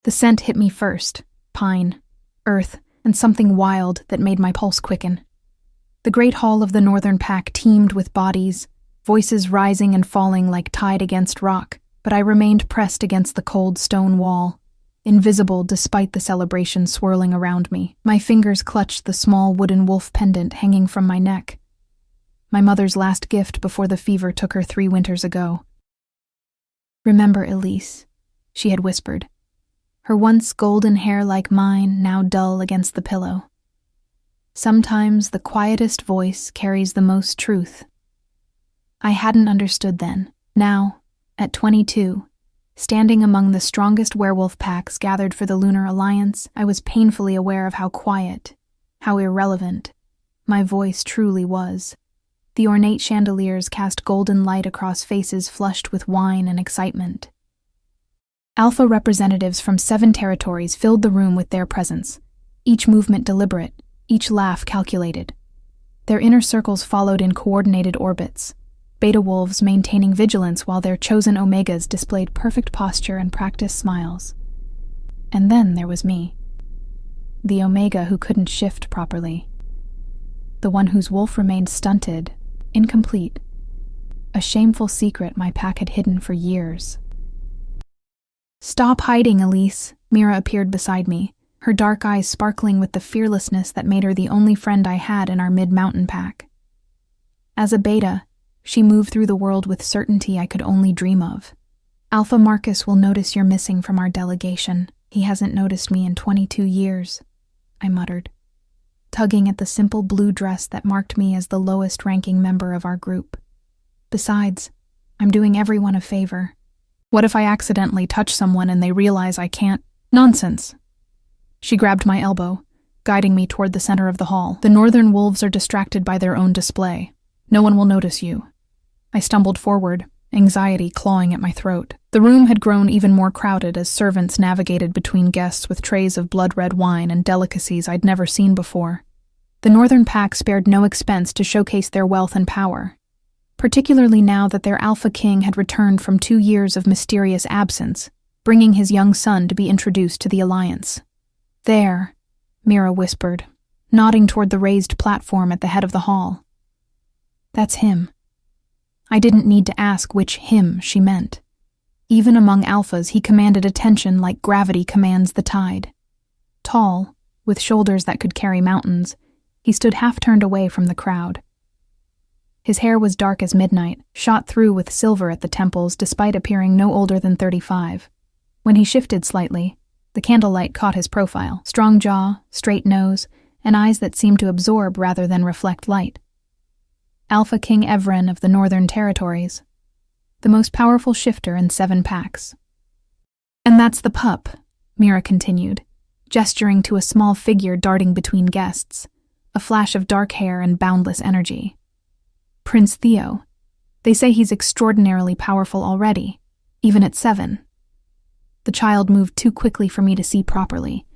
The scent hit me first: pine, earth, and something wild that made my pulse quicken. The great hall of the northern pack teemed with bodies, voices rising and falling like tide against rock, but I remained pressed against the cold stone wall, invisible despite the celebration swirling around me. My fingers clutched the small wooden wolf pendant hanging from my neck. My mother's last gift before the fever took her 3 winters ago. "Remember, Elise," she had whispered, her once golden hair like mine now dull against the pillow. "Sometimes the quietest voice carries the most truth." I hadn't understood then. Now, at 22, standing among the strongest werewolf packs gathered for the Lunar Alliance, I was painfully aware of how quiet, how irrelevant, my voice truly was. The ornate chandeliers cast golden light across faces flushed with wine and excitement. Alpha representatives from 7 territories filled the room with their presence, each movement deliberate, each laugh calculated. Their inner circles followed in coordinated orbits, beta wolves maintaining vigilance while their chosen omegas displayed perfect posture and practiced smiles. And then there was me, the omega who couldn't shift properly, the one whose wolf remained stunted, incomplete, a shameful secret my pack had hidden for years. "Stop hiding, Elise," Mira appeared beside me, her dark eyes sparkling with the fearlessness that made her the only friend I had in our mid-mountain pack. As a beta, she moved through the world with certainty I could only dream of. "Alpha Marcus will notice you're missing from our delegation. He hasn't noticed me in 22 years, I muttered, tugging at the simple blue dress that marked me as the lowest-ranking member of our group. "Besides, I'm doing everyone a favor. What if I accidentally touch someone and they realize I can't—" "Nonsense!" She grabbed my elbow, guiding me toward the center of the hall. "The northern wolves are distracted by their own display. No one will notice you." I stumbled forward, anxiety clawing at my throat. The room had grown even more crowded as servants navigated between guests with trays of blood-red wine and delicacies I'd never seen before. The northern pack spared no expense to showcase their wealth and power, particularly now that their alpha king had returned from 2 years of mysterious absence, bringing his young son to be introduced to the Alliance. "There," Mira whispered, nodding toward the raised platform at the head of the hall. "That's him." I didn't need to ask which him she meant. Even among alphas, he commanded attention like gravity commands the tide. Tall, with shoulders that could carry mountains, he stood half-turned away from the crowd. His hair was dark as midnight, shot through with silver at the temples despite appearing no older than 35. When he shifted slightly, the candlelight caught his profile: strong jaw, straight nose, and eyes that seemed to absorb rather than reflect light. Alpha King Evren of the Northern Territories, the most powerful shifter in 7 packs. "And that's the pup," Mira continued, gesturing to a small figure darting between guests, a flash of dark hair and boundless energy. "Prince Theo. They say he's extraordinarily powerful already, even at 7. The child moved too quickly for me to see properly,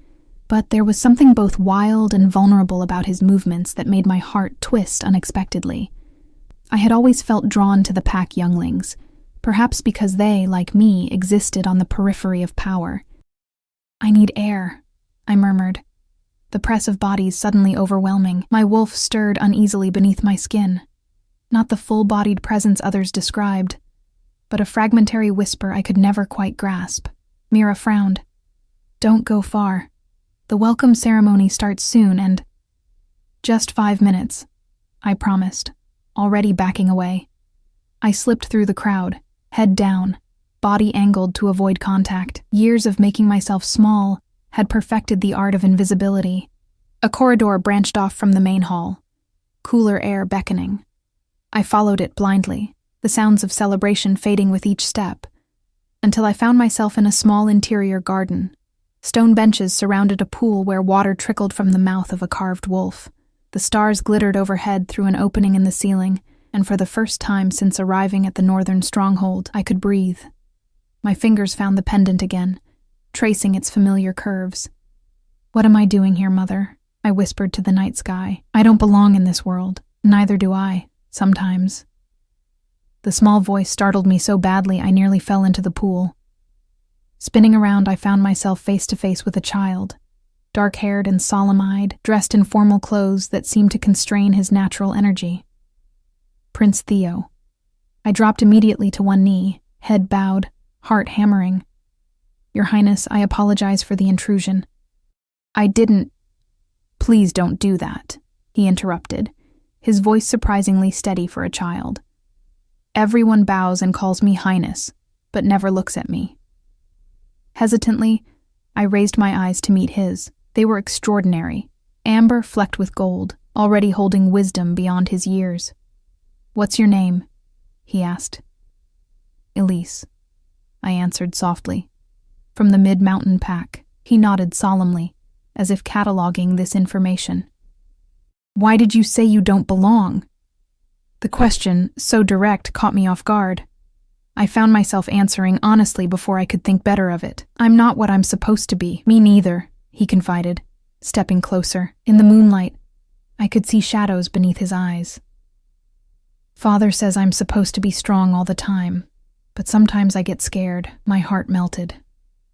but there was something both wild and vulnerable about his movements that made my heart twist unexpectedly. I had always felt drawn to the pack younglings, perhaps because they, like me, existed on the periphery of power. "I need air," I murmured, the press of bodies suddenly overwhelming. My wolf stirred uneasily beneath my skin. Not the full-bodied presence others described, but a fragmentary whisper I could never quite grasp. Mira frowned. "Don't go far. The welcome ceremony starts soon and—" "Just 5 minutes," I promised, already backing away. I slipped through the crowd, head down, body angled to avoid contact. Years of making myself small had perfected the art of invisibility. A corridor branched off from the main hall, cooler air beckoning. I followed it blindly, the sounds of celebration fading with each step, until I found myself in a small interior garden. Stone benches surrounded a pool where water trickled from the mouth of a carved wolf. The stars glittered overhead through an opening in the ceiling, and for the first time since arriving at the northern stronghold, I could breathe. My fingers found the pendant again, tracing its familiar curves. "What am I doing here, Mother?" I whispered to the night sky. "I don't belong in this world. Neither do I, sometimes." The small voice startled me so badly I nearly fell into the pool. Spinning around, I found myself face to face with a child, dark-haired and solemn-eyed, dressed in formal clothes that seemed to constrain his natural energy. Prince Theo. I dropped immediately to one knee, head bowed, heart hammering. Your Highness, I apologize for the intrusion. I didn't. Please don't do that, he interrupted, his voice surprisingly steady for a child. Everyone bows and calls me Highness, but never looks at me. Hesitantly, I raised my eyes to meet his. They were extraordinary, amber flecked with gold, already holding wisdom beyond his years. What's your name? He asked. Elise, I answered softly. From the mid-mountain pack, he nodded solemnly, as if cataloging this information. Why did you say you don't belong? The question, so direct, caught me off guard. I found myself answering honestly before I could think better of it. I'm not what I'm supposed to be. Me neither, he confided, stepping closer. In the moonlight, I could see shadows beneath his eyes. Father says I'm supposed to be strong all the time, but sometimes I get scared. My heart melted.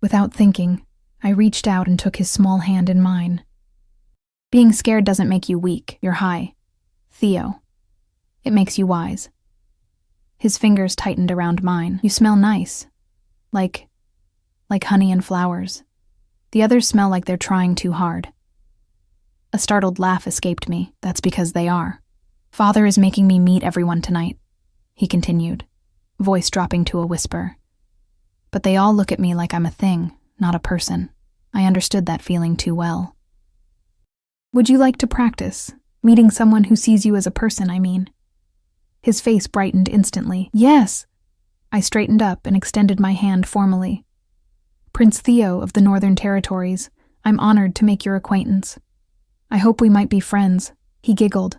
Without thinking, I reached out and took his small hand in mine. Being scared doesn't make you weak, you're high. Theo. It makes you wise. His fingers tightened around mine. You smell nice. Like honey and flowers. The others smell like they're trying too hard. A startled laugh escaped me. That's because they are. Father is making me meet everyone tonight, he continued, voice dropping to a whisper. But they all look at me like I'm a thing, not a person. I understood that feeling too well. Would you like to practice? Meeting someone who sees you as a person, I mean. His face brightened instantly. Yes! I straightened up and extended my hand formally. Prince Theo of the Northern Territories, I'm honored to make your acquaintance. I hope we might be friends. He giggled,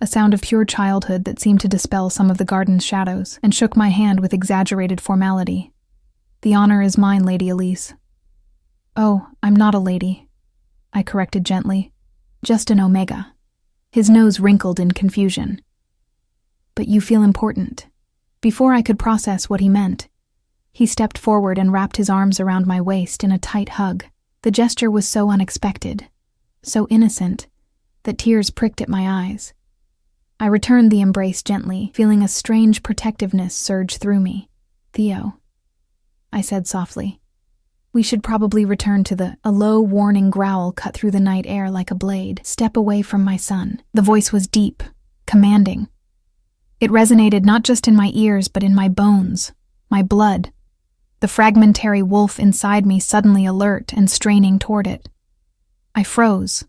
a sound of pure childhood that seemed to dispel some of the garden's shadows, and shook my hand with exaggerated formality. The honor is mine, Lady Elise. Oh, I'm not a lady, I corrected gently. Just an Omega. His nose wrinkled in confusion. But you feel important. Before I could process what he meant, he stepped forward and wrapped his arms around my waist in a tight hug. The gesture was so unexpected, so innocent, that tears pricked at my eyes. I returned the embrace gently, feeling a strange protectiveness surge through me. Theo, I said softly, we should probably return to A low, warning growl cut through the night air like a blade. Step away from my son. The voice was deep, commanding. It resonated not just in my ears, but in my bones, my blood. The fragmentary wolf inside me suddenly alert and straining toward it. I froze,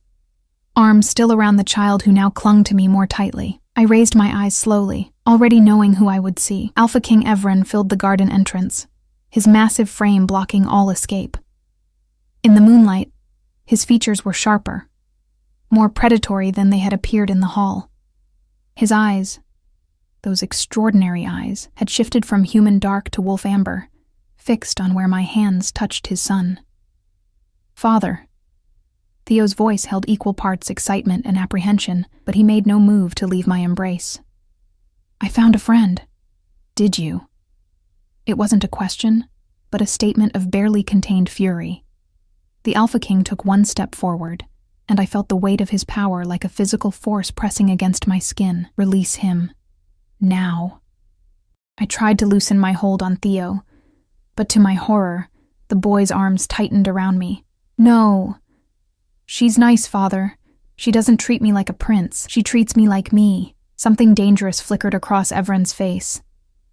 arms still around the child who now clung to me more tightly. I raised my eyes slowly, already knowing who I would see. Alpha King Evren filled the garden entrance, his massive frame blocking all escape. In the moonlight, his features were sharper, more predatory than they had appeared in the hall. His eyes, those extraordinary eyes, had shifted from human dark to wolf amber, fixed on where my hands touched his son. Father. Theo's voice held equal parts excitement and apprehension, but he made no move to leave my embrace. I found a friend. Did you? It wasn't a question, but a statement of barely contained fury. The Alpha King took one step forward, and I felt the weight of his power like a physical force pressing against my skin. Release him. Now. I tried to loosen my hold on Theo, but to my horror, the boy's arms tightened around me. No. She's nice, Father. She doesn't treat me like a prince. She treats me like me. Something dangerous flickered across Evren's face.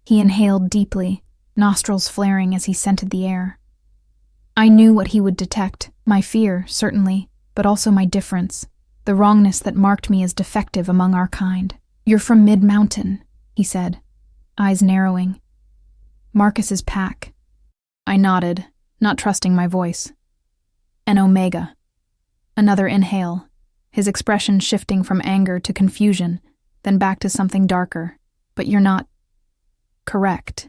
He inhaled deeply, nostrils flaring as he scented the air. I knew what he would detect, my fear, certainly, but also my difference, the wrongness that marked me as defective among our kind. You're from Mid-Mountain, he said, eyes narrowing. Marcus's pack. I nodded, not trusting my voice. An Omega. Another inhale, his expression shifting from anger to confusion, then back to something darker. But you're not correct.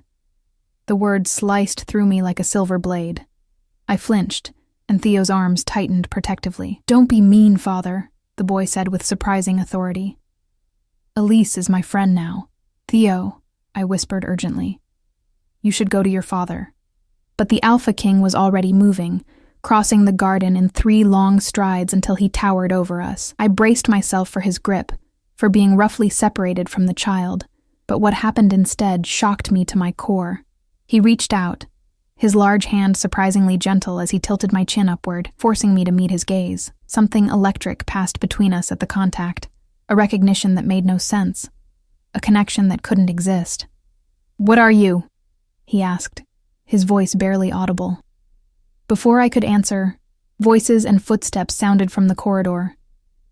The word sliced through me like a silver blade. I flinched, and Theo's arms tightened protectively. Don't be mean, Father, the boy said with surprising authority. Elise is my friend now. Theo, I whispered urgently. You should go to your father. But the Alpha King was already moving, crossing the garden in 3 long strides until he towered over us. I braced myself for his grip, for being roughly separated from the child, but what happened instead shocked me to my core. He reached out, his large hand surprisingly gentle as he tilted my chin upward, forcing me to meet his gaze. Something electric passed between us at the contact, a recognition that made no sense, a connection that couldn't exist. "What are you?" he asked, his voice barely audible. Before I could answer, voices and footsteps sounded from the corridor.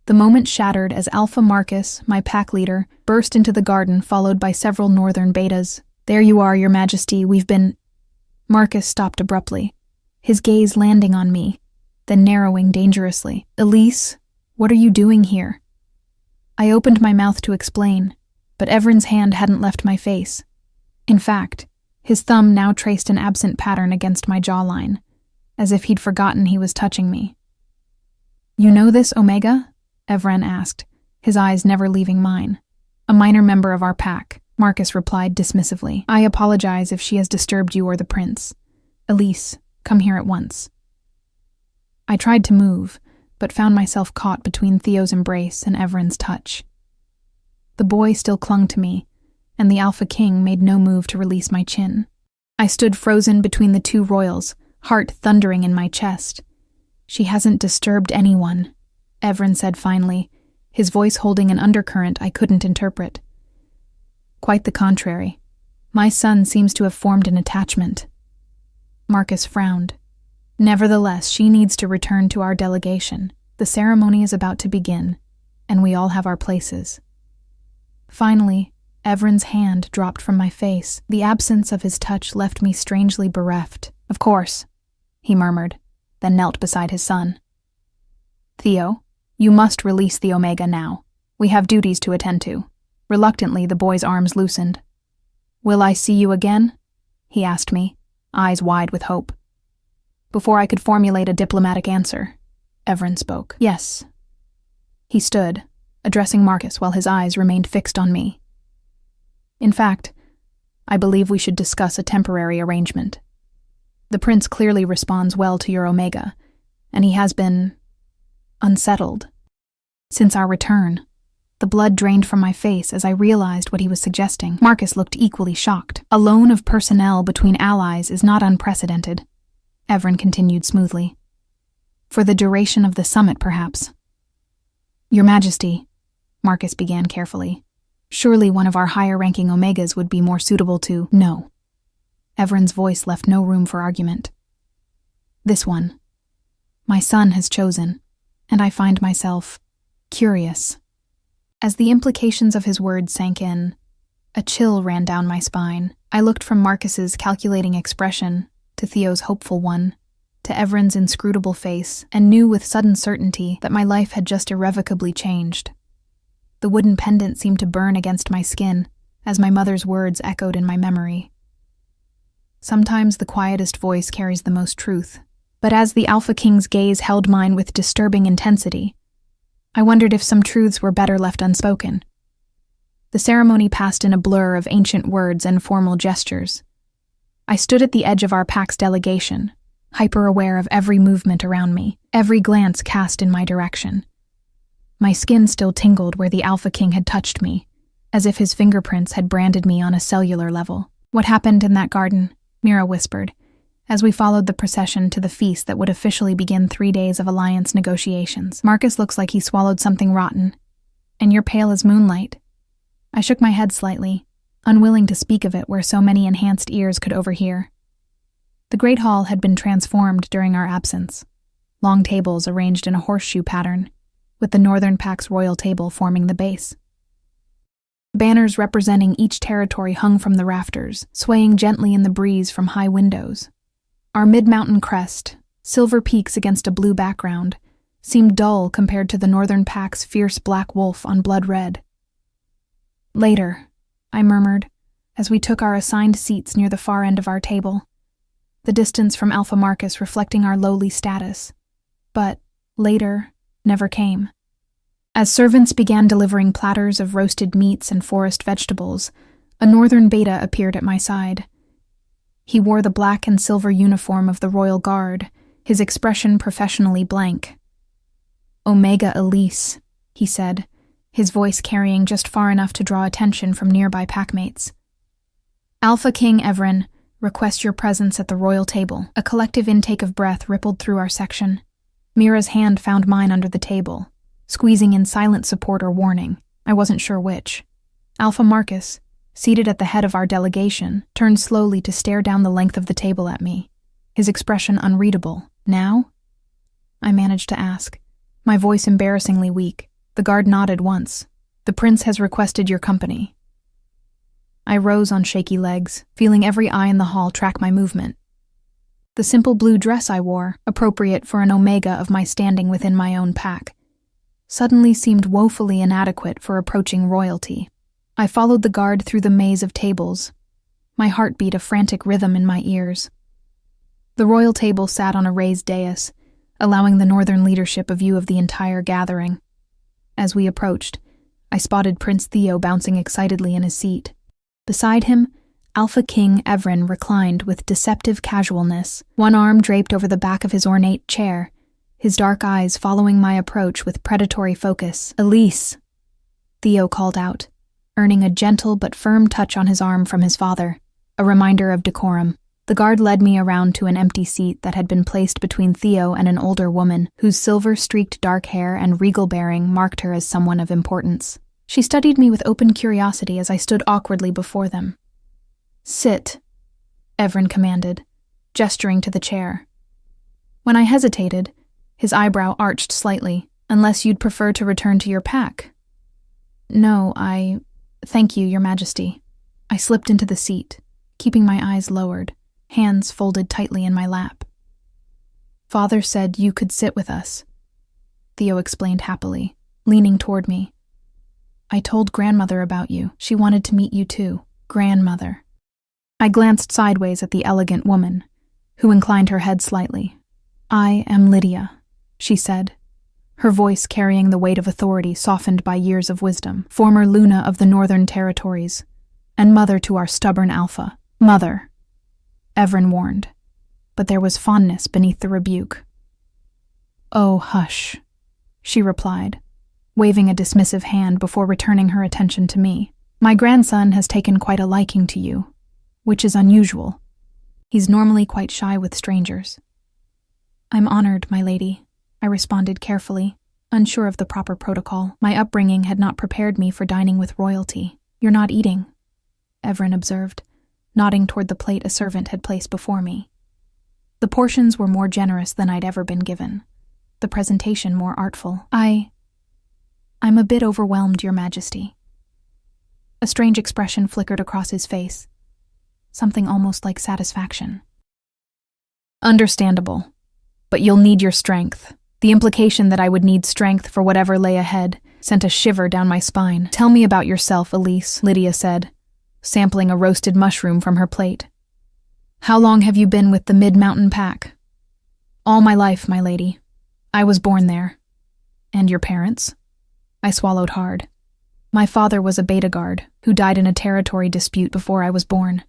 The moment shattered as Alpha Marcus, my pack leader, burst into the garden followed by several northern betas. "There you are, Your Majesty, we've been—" Marcus stopped abruptly, his gaze landing on me, then narrowing dangerously. "Elise, what are you doing here?" I opened my mouth to explain, but Evren's hand hadn't left my face. In fact, his thumb now traced an absent pattern against my jawline, as if he'd forgotten he was touching me. "You know this, Omega?" Evren asked, his eyes never leaving mine. "A minor member of our pack," Marcus replied dismissively. "I apologize if she has disturbed you or the prince. Elise, come here at once." I tried to move, but found myself caught between Theo's embrace and Evren's touch. The boy still clung to me, and the Alpha King made no move to release my chin. I stood frozen between the 2 royals, heart thundering in my chest. "She hasn't disturbed anyone," Evren said finally, his voice holding an undercurrent I couldn't interpret. "Quite the contrary. My son seems to have formed an attachment." Marcus frowned. "Nevertheless, she needs to return to our delegation. The ceremony is about to begin, and we all have our places." Finally, Evren's hand dropped from my face. The absence of his touch left me strangely bereft. "Of course," he murmured, then knelt beside his son. "Theo, you must release the Omega now. We have duties to attend to." Reluctantly, the boy's arms loosened. "Will I see you again?" he asked me, eyes wide with hope. Before I could formulate a diplomatic answer, Evren spoke. "Yes." He stood, addressing Marcus while his eyes remained fixed on me. "In fact, I believe we should discuss a temporary arrangement. The prince clearly responds well to your Omega, and he has been unsettled since our return." The blood drained from my face as I realized what he was suggesting. Marcus looked equally shocked. "A loan of personnel between allies is not unprecedented," Evren continued smoothly. "For the duration of the summit, perhaps." "Your Majesty," Marcus began carefully, "surely one of our higher-ranking Omegas would be more suitable to—" "No." Evren's voice left no room for argument. "This one. My son has chosen, and I find myself curious." As the implications of his words sank in, a chill ran down my spine. I looked from Marcus's calculating expression to Theo's hopeful one, to Evren's inscrutable face, and knew with sudden certainty that my life had just irrevocably changed. The wooden pendant seemed to burn against my skin as my mother's words echoed in my memory. Sometimes the quietest voice carries the most truth, but as the Alpha King's gaze held mine with disturbing intensity, I wondered if some truths were better left unspoken. The ceremony passed in a blur of ancient words and formal gestures. I stood at the edge of our pack's delegation, hyper-aware of every movement around me, every glance cast in my direction. My skin still tingled where the Alpha King had touched me, as if his fingerprints had branded me on a cellular level. "What happened in that garden?" Mira whispered, as we followed the procession to the feast that would officially begin 3 days of alliance negotiations. "Marcus looks like he swallowed something rotten, and you're pale as moonlight." I shook my head slightly, unwilling to speak of it where so many enhanced ears could overhear. The Great Hall had been transformed during our absence, long tables arranged in a horseshoe pattern, with the Northern Pack's royal table forming the base. Banners representing each territory hung from the rafters, swaying gently in the breeze from high windows. Our mid-mountain crest, silver peaks against a blue background, seemed dull compared to the Northern Pack's fierce black wolf on blood red. "Later," I murmured, as we took our assigned seats near the far end of our table, the distance from Alpha Marcus reflecting our lowly status. But later never came. As servants began delivering platters of roasted meats and forest vegetables, a northern beta appeared at my side. He wore the black and silver uniform of the Royal Guard, his expression professionally blank. "Omega Elise," he said, his voice carrying just far enough to draw attention from nearby packmates. "Alpha King Evren, request your presence at the royal table." A collective intake of breath rippled through our section. Mira's hand found mine under the table, squeezing in silent support or warning. I wasn't sure which. Alpha Marcus, seated at the head of our delegation, turned slowly to stare down the length of the table at me, his expression unreadable. "Now?" I managed to ask, my voice embarrassingly weak. The guard nodded once. "The prince has requested your company." I rose on shaky legs, feeling every eye in the hall track my movement. The simple blue dress I wore, appropriate for an omega of my standing within my own pack, suddenly seemed woefully inadequate for approaching royalty. I followed the guard through the maze of tables, my heart beat a frantic rhythm in my ears. The royal table sat on a raised dais, allowing the northern leadership a view of the entire gathering. As we approached, I spotted Prince Theo bouncing excitedly in his seat. Beside him, Alpha King Evren reclined with deceptive casualness, one arm draped over the back of his ornate chair, his dark eyes following my approach with predatory focus. "Elise," Theo called out, earning a gentle but firm touch on his arm from his father, a reminder of decorum. The guard led me around to an empty seat that had been placed between Theo and an older woman whose silver-streaked dark hair and regal bearing marked her as someone of importance. She studied me with open curiosity as I stood awkwardly before them. "Sit," Evren commanded, gesturing to the chair. When I hesitated, his eyebrow arched slightly. "Unless you'd prefer to return to your pack." "No, Thank you, Your Majesty." I slipped into the seat, keeping my eyes lowered, hands folded tightly in my lap. "Father said you could sit with us," Theo explained happily, leaning toward me. "I told grandmother about you. She wanted to meet you too." Grandmother. I glanced sideways at the elegant woman, who inclined her head slightly. "I am Lydia," she said, her voice carrying the weight of authority softened by years of wisdom, "former Luna of the Northern Territories, and mother to our stubborn Alpha." "Mother," Evren warned, but there was fondness beneath the rebuke. "Oh, hush," she replied, waving a dismissive hand before returning her attention to me. "My grandson has taken quite a liking to you, which is unusual. He's normally quite shy with strangers." "I'm honored, my lady," I responded carefully, unsure of the proper protocol. My upbringing had not prepared me for dining with royalty. "You're not eating," Evren observed, nodding toward the plate a servant had placed before me. The portions were more generous than I'd ever been given, the presentation more artful. I'm a bit overwhelmed, Your Majesty." A strange expression flickered across his face, something almost like satisfaction. "Understandable, but you'll need your strength." The implication that I would need strength for whatever lay ahead sent a shiver down my spine. "Tell me about yourself, Elise," Lydia said, sampling a roasted mushroom from her plate. "How long have you been with the Mid-Mountain Pack?" "All my life, my lady. I was born there." "And your parents?" I swallowed hard. "My father was a Beta Guard, who died in a territory dispute before I was born.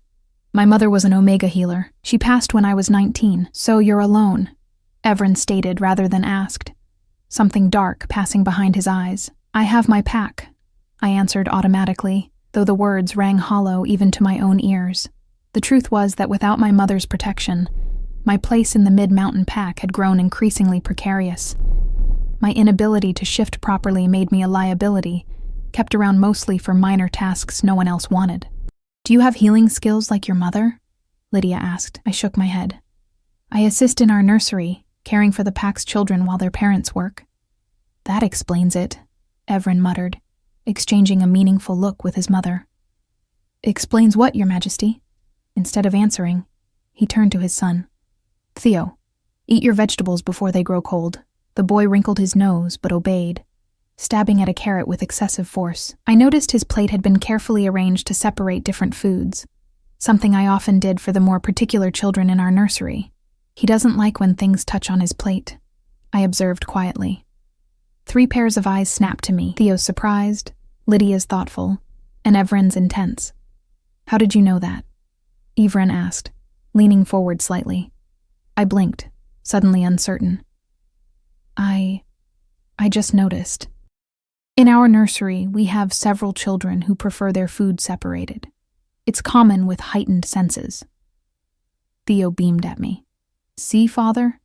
My mother was an Omega healer. She passed when I was 19. "So you're alone," Evren stated rather than asked, something dark passing behind his eyes. "I have my pack," I answered automatically, though the words rang hollow even to my own ears. The truth was that without my mother's protection, my place in the Mid-Mountain Pack had grown increasingly precarious. My inability to shift properly made me a liability, kept around mostly for minor tasks no one else wanted. "Do you have healing skills like your mother?" Lydia asked. I shook my head. "I assist in our nursery, caring for the Pack's children while their parents work." "That explains it," Evren muttered, exchanging a meaningful look with his mother. "Explains what, Your Majesty?" Instead of answering, he turned to his son. "Theo, eat your vegetables before they grow cold." The boy wrinkled his nose, but obeyed, stabbing at a carrot with excessive force. I noticed his plate had been carefully arranged to separate different foods, something I often did for the more particular children in our nursery. "He doesn't like when things touch on his plate," I observed quietly. 3 pairs of eyes snapped to me, Theo's surprised, Lydia's thoughtful, and Evren's intense. "How did you know that?" Evren asked, leaning forward slightly. I blinked, suddenly uncertain. I just noticed. In our nursery, we have several children who prefer their food separated. It's common with heightened senses. Theo beamed at me. See, Father?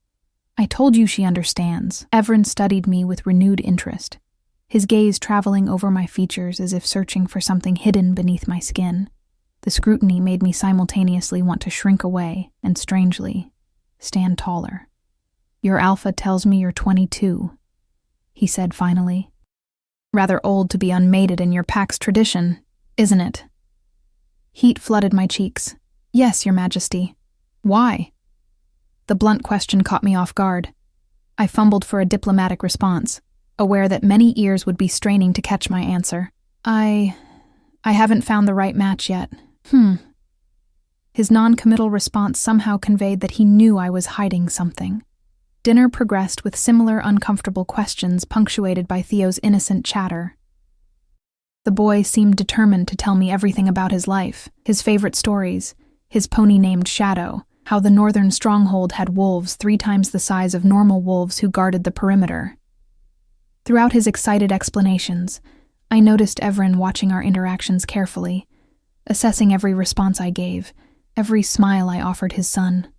I told you she understands. Everin studied me with renewed interest, his gaze traveling over my features as if searching for something hidden beneath my skin. The scrutiny made me simultaneously want to shrink away and, strangely, stand taller. Your Alpha tells me you're 22, he said finally. Rather old to be unmated in your pack's tradition, isn't it? Heat flooded my cheeks. Yes, Your Majesty. Why? The blunt question caught me off guard. I fumbled for a diplomatic response, aware that many ears would be straining to catch my answer. I haven't found the right match yet. His non-committal response somehow conveyed that he knew I was hiding something. Dinner progressed with similar uncomfortable questions punctuated by Theo's innocent chatter. The boy seemed determined to tell me everything about his life, his favorite stories, his pony named Shadow, how the northern stronghold had wolves 3 times the size of normal wolves who guarded the perimeter. Throughout his excited explanations, I noticed Everin watching our interactions carefully, assessing every response I gave, every smile I offered his son.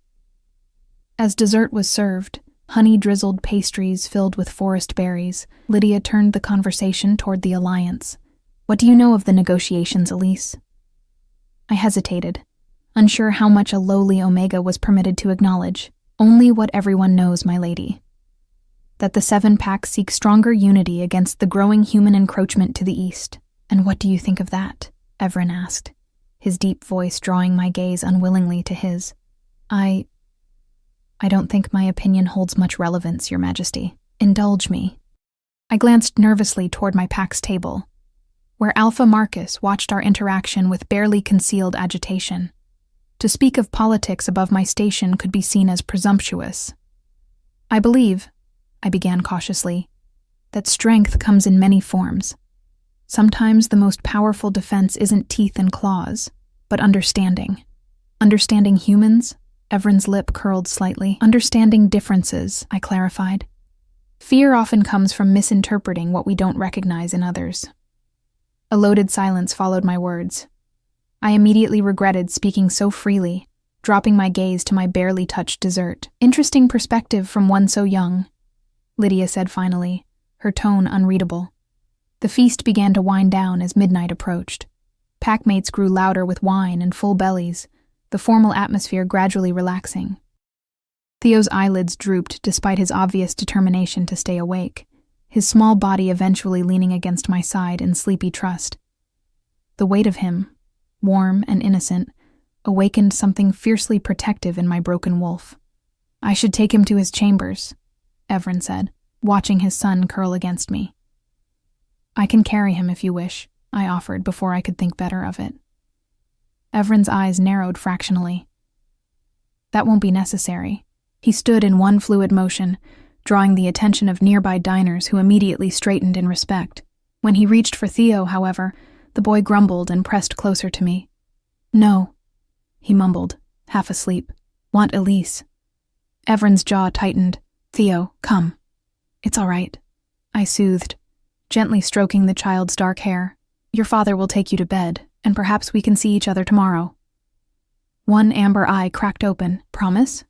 As dessert was served, honey-drizzled pastries filled with forest berries, Lydia turned the conversation toward the Alliance. What do you know of the negotiations, Elise? I hesitated, unsure how much a lowly Omega was permitted to acknowledge. Only what everyone knows, my lady. That the 7 Pack seek stronger unity against the growing human encroachment to the east. And what do you think of that? Everin asked, his deep voice drawing my gaze unwillingly to his. I don't think my opinion holds much relevance, Your Majesty. Indulge me. I glanced nervously toward my pack's table, where Alpha Marcus watched our interaction with barely concealed agitation. To speak of politics above my station could be seen as presumptuous. I believe, I began cautiously, that strength comes in many forms. Sometimes the most powerful defense isn't teeth and claws, but understanding. Understanding humans? Everin's lip curled slightly. Understanding differences, I clarified. Fear often comes from misinterpreting what we don't recognize in others. A loaded silence followed my words. I immediately regretted speaking so freely, dropping my gaze to my barely touched dessert. Interesting perspective from one so young, Lydia said finally, her tone unreadable. The feast began to wind down as midnight approached. Packmates grew louder with wine and full bellies, the formal atmosphere gradually relaxing. Theo's eyelids drooped despite his obvious determination to stay awake, his small body eventually leaning against my side in sleepy trust. The weight of him, warm and innocent, awakened something fiercely protective in my broken wolf. I should take him to his chambers, Everin said, watching his son curl against me. I can carry him if you wish, I offered before I could think better of it. Everin's eyes narrowed fractionally. That won't be necessary. He stood in one fluid motion, drawing the attention of nearby diners who immediately straightened in respect. When he reached for Theo, however, the boy grumbled and pressed closer to me. No, he mumbled, half asleep. Want Elise. Everin's jaw tightened. Theo, come. It's all right, I soothed, gently stroking the child's dark hair. Your father will take you to bed, and perhaps we can see each other tomorrow. One amber eye cracked open. Promise?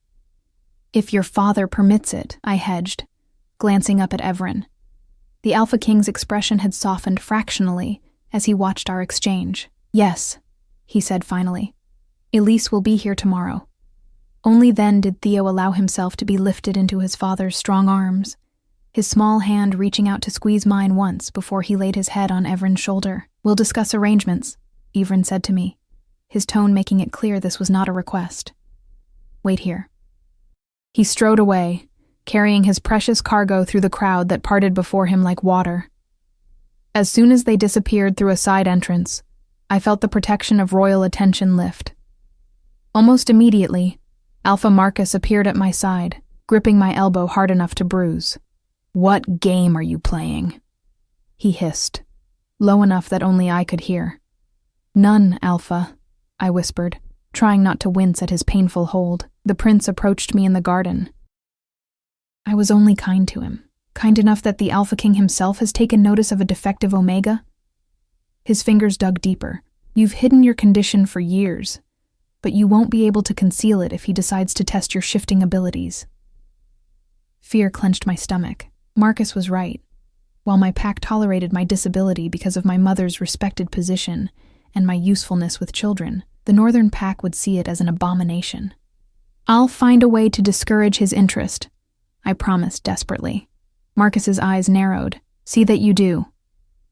If your father permits it, I hedged, glancing up at Everin. The Alpha King's expression had softened fractionally as he watched our exchange. Yes, he said finally. Elise will be here tomorrow. Only then did Theo allow himself to be lifted into his father's strong arms, his small hand reaching out to squeeze mine once before he laid his head on Everin's shoulder. We'll discuss arrangements, Everin said to me, his tone making it clear this was not a request. Wait here. He strode away, carrying his precious cargo through the crowd that parted before him like water. As soon as they disappeared through a side entrance, I felt the protection of royal attention lift. Almost immediately, Alpha Marcus appeared at my side, gripping my elbow hard enough to bruise. What game are you playing? He hissed, low enough that only I could hear. None, Alpha, I whispered, Trying not to wince at his painful hold, the prince approached me in the garden. I was only kind to him, kind enough that the Alpha King himself has taken notice of a defective Omega. His fingers dug deeper. You've hidden your condition for years, but you won't be able to conceal it if he decides to test your shifting abilities. Fear clenched my stomach. Marcus was right. While my pack tolerated my disability because of my mother's respected position and my usefulness with children, the Northern Pack would see it as an abomination. I'll find a way to discourage his interest, I promised desperately. Marcus's eyes narrowed. See that you do,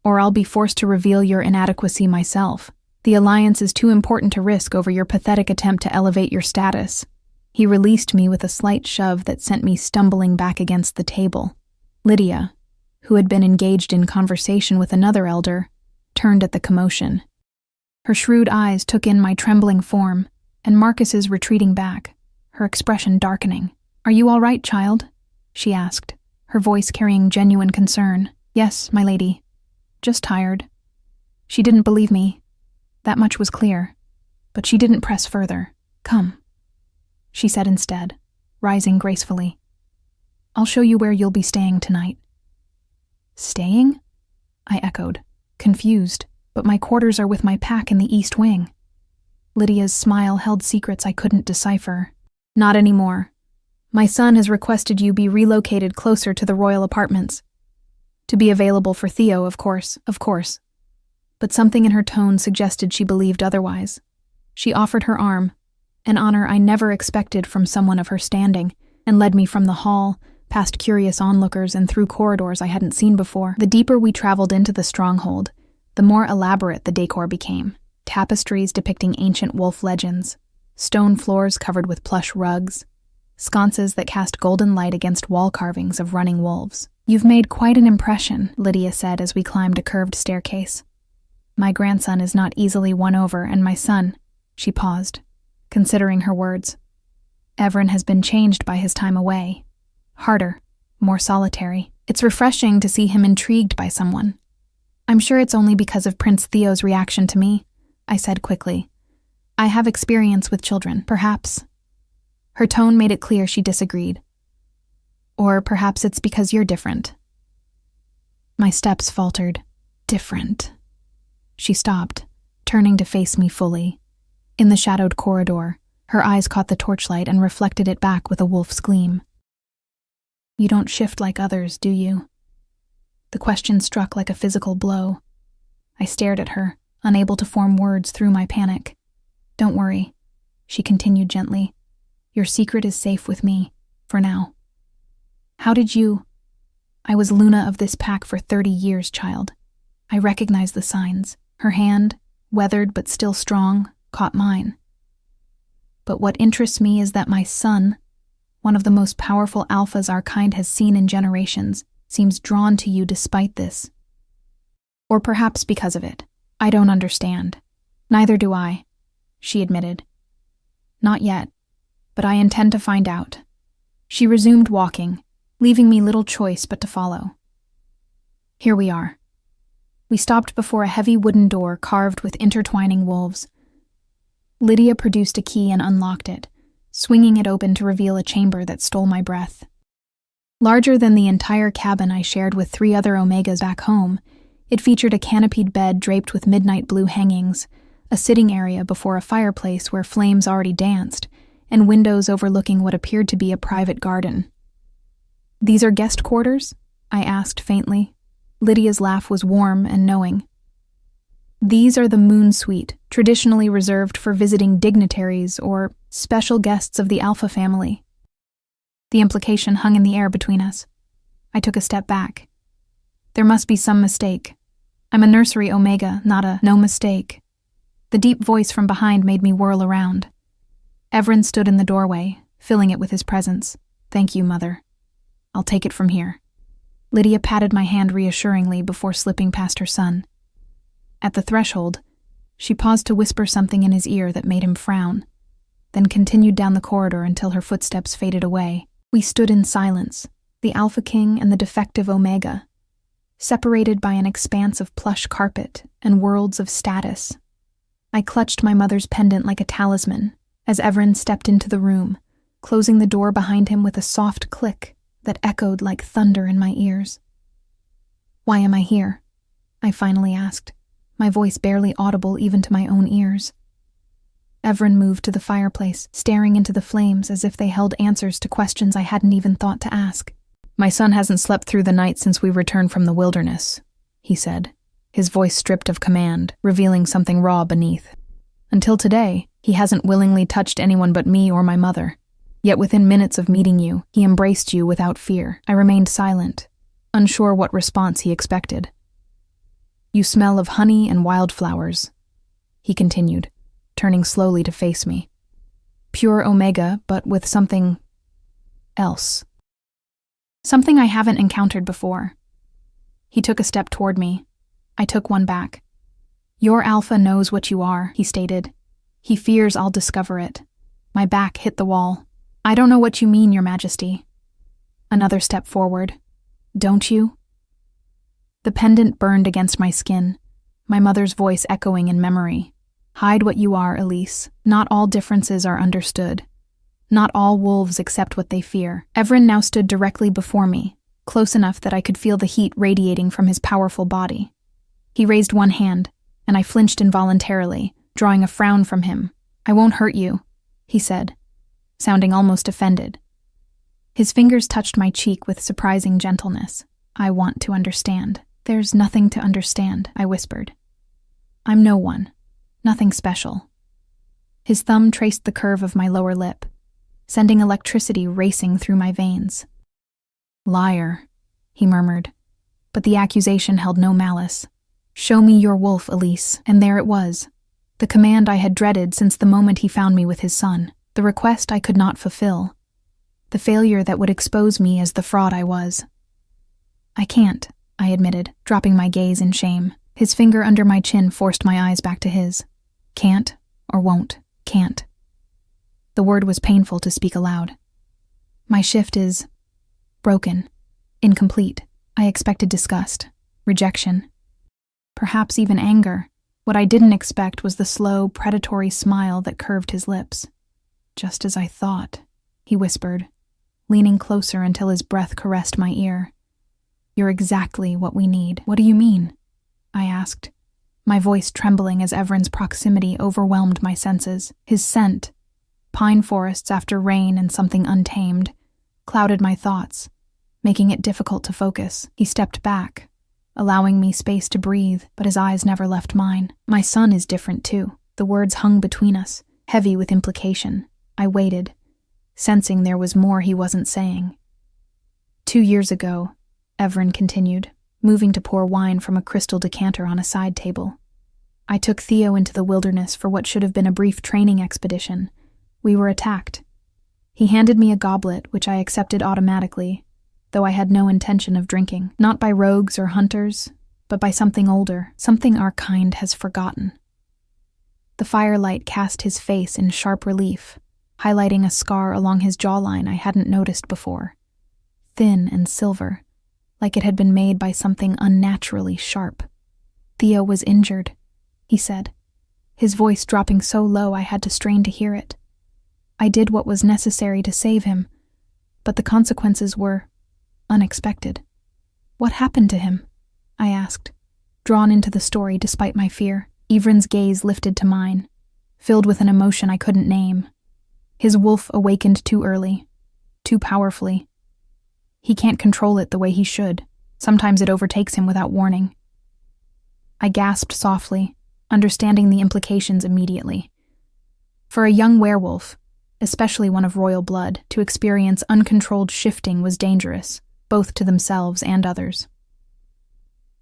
or I'll be forced to reveal your inadequacy myself. The alliance is too important to risk over your pathetic attempt to elevate your status. He released me with a slight shove that sent me stumbling back against the table. Lydia, who had been engaged in conversation with another elder, turned at the commotion. Her shrewd eyes took in my trembling form, and Marcus's retreating back, her expression darkening. Are you all right, child? She asked, her voice carrying genuine concern. Yes, my lady. Just tired. She didn't believe me. That much was clear, but she didn't press further. Come, she said instead, rising gracefully. I'll show you where you'll be staying tonight. Staying? I echoed, confused, but my quarters are with my pack in the East Wing. Lydia's smile held secrets I couldn't decipher. Not anymore. My son has requested you be relocated closer to the royal apartments. To be available for Theo, of course. But something in her tone suggested she believed otherwise. She offered her arm, an honor I never expected from someone of her standing, and led me from the hall, past curious onlookers and through corridors I hadn't seen before. The deeper we traveled into the stronghold, the more elaborate the decor became. Tapestries depicting ancient wolf legends, stone floors covered with plush rugs, sconces that cast golden light against wall carvings of running wolves. You've made quite an impression, Lydia said as we climbed a curved staircase. My grandson is not easily won over, and my son, she paused, considering her words. Everin has been changed by his time away. Harder, more solitary. It's refreshing to see him intrigued by someone. I'm sure it's only because of Prince Theo's reaction to me, I said quickly. I have experience with children, perhaps. Her tone made it clear she disagreed. Or perhaps it's because you're different. My steps faltered. Different. She stopped, turning to face me fully. In the shadowed corridor, her eyes caught the torchlight and reflected it back with a wolf's gleam. You don't shift like others, do you? The question struck like a physical blow. I stared at her, unable to form words through my panic. Don't worry, she continued gently. Your secret is safe with me, for now. How did you? I was Luna of this pack for 30 years, child. I recognized the signs. Her hand, weathered but still strong, caught mine. But what interests me is that my son, one of the most powerful alphas our kind has seen in generations, seems drawn to you despite this. Or perhaps because of it. I don't understand. Neither do I, she admitted. Not yet, but I intend to find out. She resumed walking, leaving me little choice but to follow. Here we are. We stopped before a heavy wooden door carved with intertwining wolves. Lydia produced a key and unlocked it, swinging it open to reveal a chamber that stole my breath. Larger than the entire cabin I shared with 3 other Omegas back home, it featured a canopied bed draped with midnight blue hangings, a sitting area before a fireplace where flames already danced, and windows overlooking what appeared to be a private garden. These are guest quarters? I asked faintly. Lydia's laugh was warm and knowing. These are the Moon Suite, traditionally reserved for visiting dignitaries or special guests of the Alpha family. The implication hung in the air between us. I took a step back. There must be some mistake. I'm a nursery Omega, not a no mistake. The deep voice from behind made me whirl around. Everin stood in the doorway, filling it with his presence. Thank you, Mother. I'll take it from here. Lydia patted my hand reassuringly before slipping past her son. At the threshold, she paused to whisper something in his ear that made him frown, then continued down the corridor until her footsteps faded away. We stood in silence, the Alpha King and the defective Omega, separated by an expanse of plush carpet and worlds of status. I clutched my mother's pendant like a talisman as Everin stepped into the room, closing the door behind him with a soft click that echoed like thunder in my ears. "Why am I here?" I finally asked, my voice barely audible even to my own ears. Everin moved to the fireplace, staring into the flames as if they held answers to questions I hadn't even thought to ask. "My son hasn't slept through the night since we returned from the wilderness," he said, his voice stripped of command, revealing something raw beneath. "Until today, he hasn't willingly touched anyone but me or my mother. Yet within minutes of meeting you, he embraced you without fear." I remained silent, unsure what response he expected. "You smell of honey and wildflowers," he continued, turning slowly to face me. "Pure Omega, but with something else. Something I haven't encountered before." He took a step toward me. I took one back. "Your Alpha knows what you are," he stated. "He fears I'll discover it." My back hit the wall. "I don't know what you mean, Your Majesty." Another step forward. "Don't you?" The pendant burned against my skin, my mother's voice echoing in memory. "Hide what you are, Elise. Not all differences are understood. Not all wolves accept what they fear." Everin now stood directly before me, close enough that I could feel the heat radiating from his powerful body. He raised one hand, and I flinched involuntarily, drawing a frown from him. "I won't hurt you," he said, sounding almost offended. His fingers touched my cheek with surprising gentleness. "I want to understand." "There's nothing to understand," I whispered. "I'm no one. Nothing special." His thumb traced the curve of my lower lip, sending electricity racing through my veins. "Liar," he murmured, but the accusation held no malice. "Show me your wolf, Elise." And there it was, the command I had dreaded since the moment he found me with his son, the request I could not fulfill, the failure that would expose me as the fraud I was. "I can't," I admitted, dropping my gaze in shame. His finger under my chin forced my eyes back to his. "Can't or won't, can't." The word was painful to speak aloud. "My shift is broken, incomplete." I expected disgust, rejection, perhaps even anger. What I didn't expect was the slow, predatory smile that curved his lips. "Just as I thought," he whispered, leaning closer until his breath caressed my ear. "You're exactly what we need." "What do you mean?" I asked, my voice trembling as Everin's proximity overwhelmed my senses. His scent, pine forests after rain and something untamed, clouded my thoughts, making it difficult to focus. He stepped back, allowing me space to breathe, but his eyes never left mine. "My son is different too." The words hung between us, heavy with implication. I waited, sensing there was more he wasn't saying. 2 years ago, Everin continued, moving to pour wine from a crystal decanter on a side table. "I took Theo into the wilderness for what should have been a brief training expedition. We were attacked. He handed me a goblet, which I accepted automatically, though I had no intention of drinking. Not by rogues or hunters, but by something older, something our kind has forgotten." The firelight cast his face in sharp relief, highlighting a scar along his jawline I hadn't noticed before. Thin and silver, like it had been made by something unnaturally sharp. "Theo was injured," he said, his voice dropping so low I had to strain to hear it. "I did what was necessary to save him, but the consequences were unexpected." "What happened to him?" I asked, drawn into the story despite my fear. Everin's gaze lifted to mine, filled with an emotion I couldn't name. His wolf awakened too early, too powerfully. He can't control it the way he should. Sometimes it overtakes him without warning. I gasped softly, understanding the implications immediately. For a young werewolf, especially one of royal blood, to experience uncontrolled shifting was dangerous, both to themselves and others.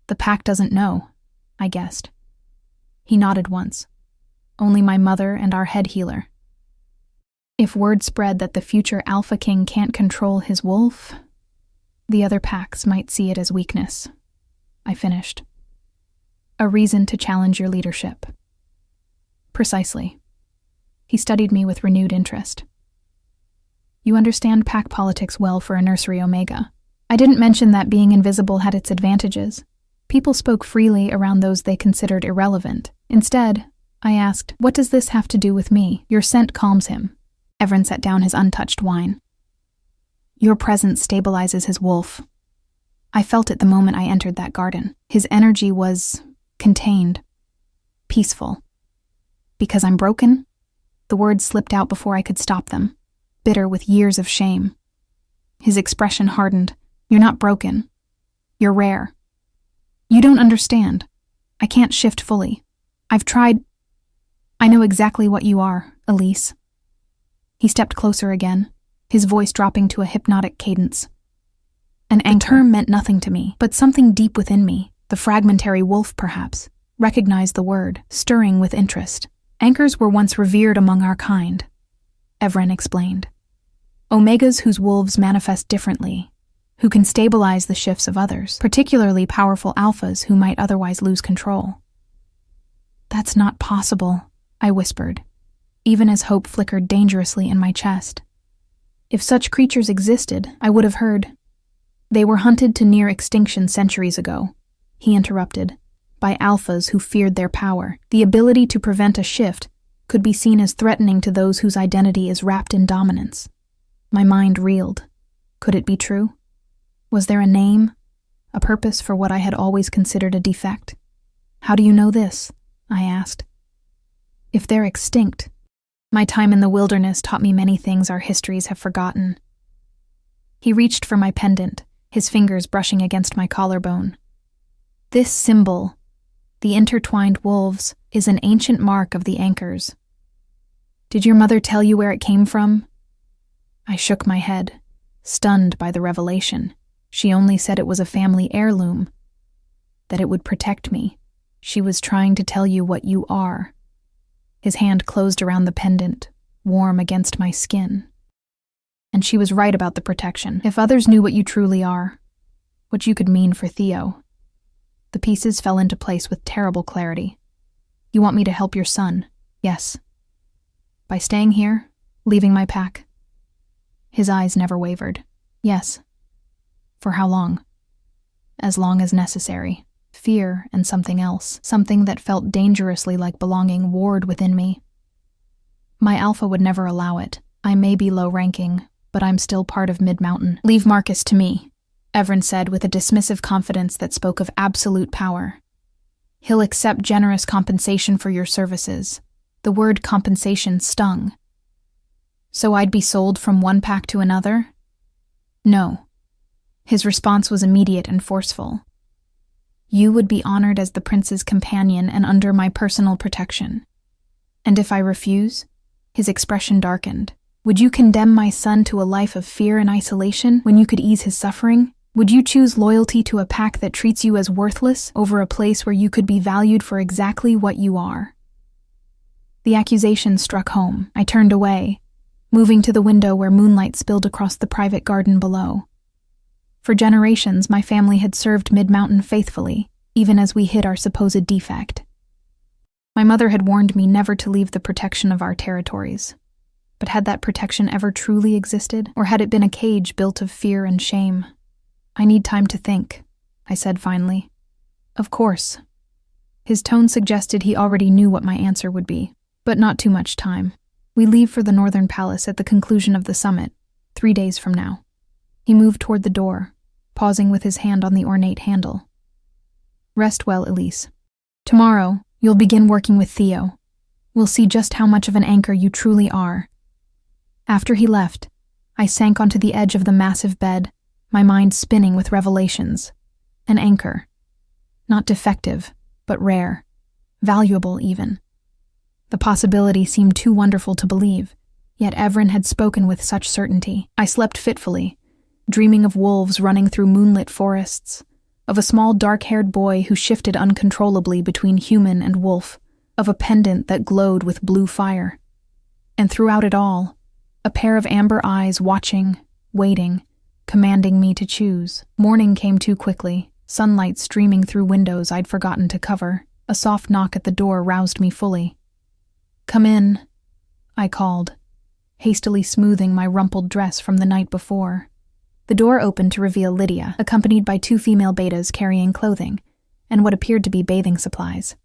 "The pack doesn't know," I guessed. He nodded once. "Only my mother and our head healer." If word spread that the future Alpha King can't control his wolf, the other packs might see it as weakness. I finished. "A reason to challenge your leadership." "Precisely." He studied me with renewed interest. "You understand pack politics well for a nursery Omega. I didn't mention that being invisible had its advantages. People spoke freely around those they considered irrelevant. Instead, I asked. What does this have to do with me? Your scent calms him. Evren set down his untouched wine. Your presence stabilizes his wolf. I felt it the moment I entered that garden. His energy was contained, peaceful. Because I'm broken? The words slipped out before I could stop them, bitter with years of shame. His expression hardened. You're not broken. You're rare. You don't understand. I can't shift fully. I've tried. I know exactly what you are, Elise. He stepped closer again, his voice dropping to a hypnotic cadence. An anchor term meant nothing to me, but something deep within me, the fragmentary wolf perhaps, recognized the word, stirring with interest. Anchors were once revered among our kind, Evren explained. Omegas whose wolves manifest differently, who can stabilize the shifts of others, particularly powerful alphas who might otherwise lose control. That's not possible, I whispered, even as hope flickered dangerously in my chest. If such creatures existed, I would have heard. They were hunted to near extinction centuries ago, he interrupted, by alphas who feared their power. The ability to prevent a shift could be seen as threatening to those whose identity is wrapped in dominance. My mind reeled. Could it be true? Was there a name, a purpose for what I had always considered a defect? How do you know this? I asked. If they're extinct, my time in the wilderness taught me many things our histories have forgotten. He reached for my pendant, his fingers brushing against my collarbone. This symbol, the intertwined wolves, is an ancient mark of the anchors. Did your mother tell you where it came from? I shook my head, stunned by the revelation. She only said it was a family heirloom, that it would protect me. She was trying to tell you what you are. His hand closed around the pendant, warm against my skin. And she was right about the protection. If others knew what you truly are, what you could mean for Theo. The pieces fell into place with terrible clarity. You want me to help your son? Yes. By staying here, leaving my pack? His eyes never wavered. Yes. For how long? As long as necessary. Fear and something else, something that felt dangerously like belonging, warred within me. My alpha would never allow it. I may be low-ranking, but I'm still part of Mid-Mountain. Leave Marcus to me, Evren said with a dismissive confidence that spoke of absolute power. He'll accept generous compensation for your services. The word compensation stung. So I'd be sold from one pack to another? No. His response was immediate and forceful. You would be honored as the prince's companion and under my personal protection. And if I refuse? His expression darkened. Would you condemn my son to a life of fear and isolation when you could ease his suffering? Would you choose loyalty to a pack that treats you as worthless over a place where you could be valued for exactly what you are? The accusation struck home. I turned away, moving to the window where moonlight spilled across the private garden below. For generations, my family had served Mid-Mountain faithfully, even as we hid our supposed defect. My mother had warned me never to leave the protection of our territories. But had that protection ever truly existed, or had it been a cage built of fear and shame? I need time to think, I said finally. Of course. His tone suggested he already knew what my answer would be, but not too much time. We leave for the Northern Palace at the conclusion of the summit, 3 days from now. He moved toward the door, pausing with his hand on the ornate handle. Rest well, Elise. Tomorrow, you'll begin working with Theo. We'll see just how much of an anchor you truly are. After he left, I sank onto the edge of the massive bed, my mind spinning with revelations. An anchor. Not defective, but rare. Valuable, even. The possibility seemed too wonderful to believe, yet Evren had spoken with such certainty. I slept fitfully, dreaming of wolves running through moonlit forests, of a small dark-haired boy who shifted uncontrollably between human and wolf, of a pendant that glowed with blue fire. And throughout it all, a pair of amber eyes watching, waiting, commanding me to choose. Morning came too quickly, sunlight streaming through windows I'd forgotten to cover. A soft knock at the door roused me fully. Come in, I called, hastily smoothing my rumpled dress from the night before. The door opened to reveal Lydia, accompanied by 2 female betas carrying clothing and what appeared to be bathing supplies.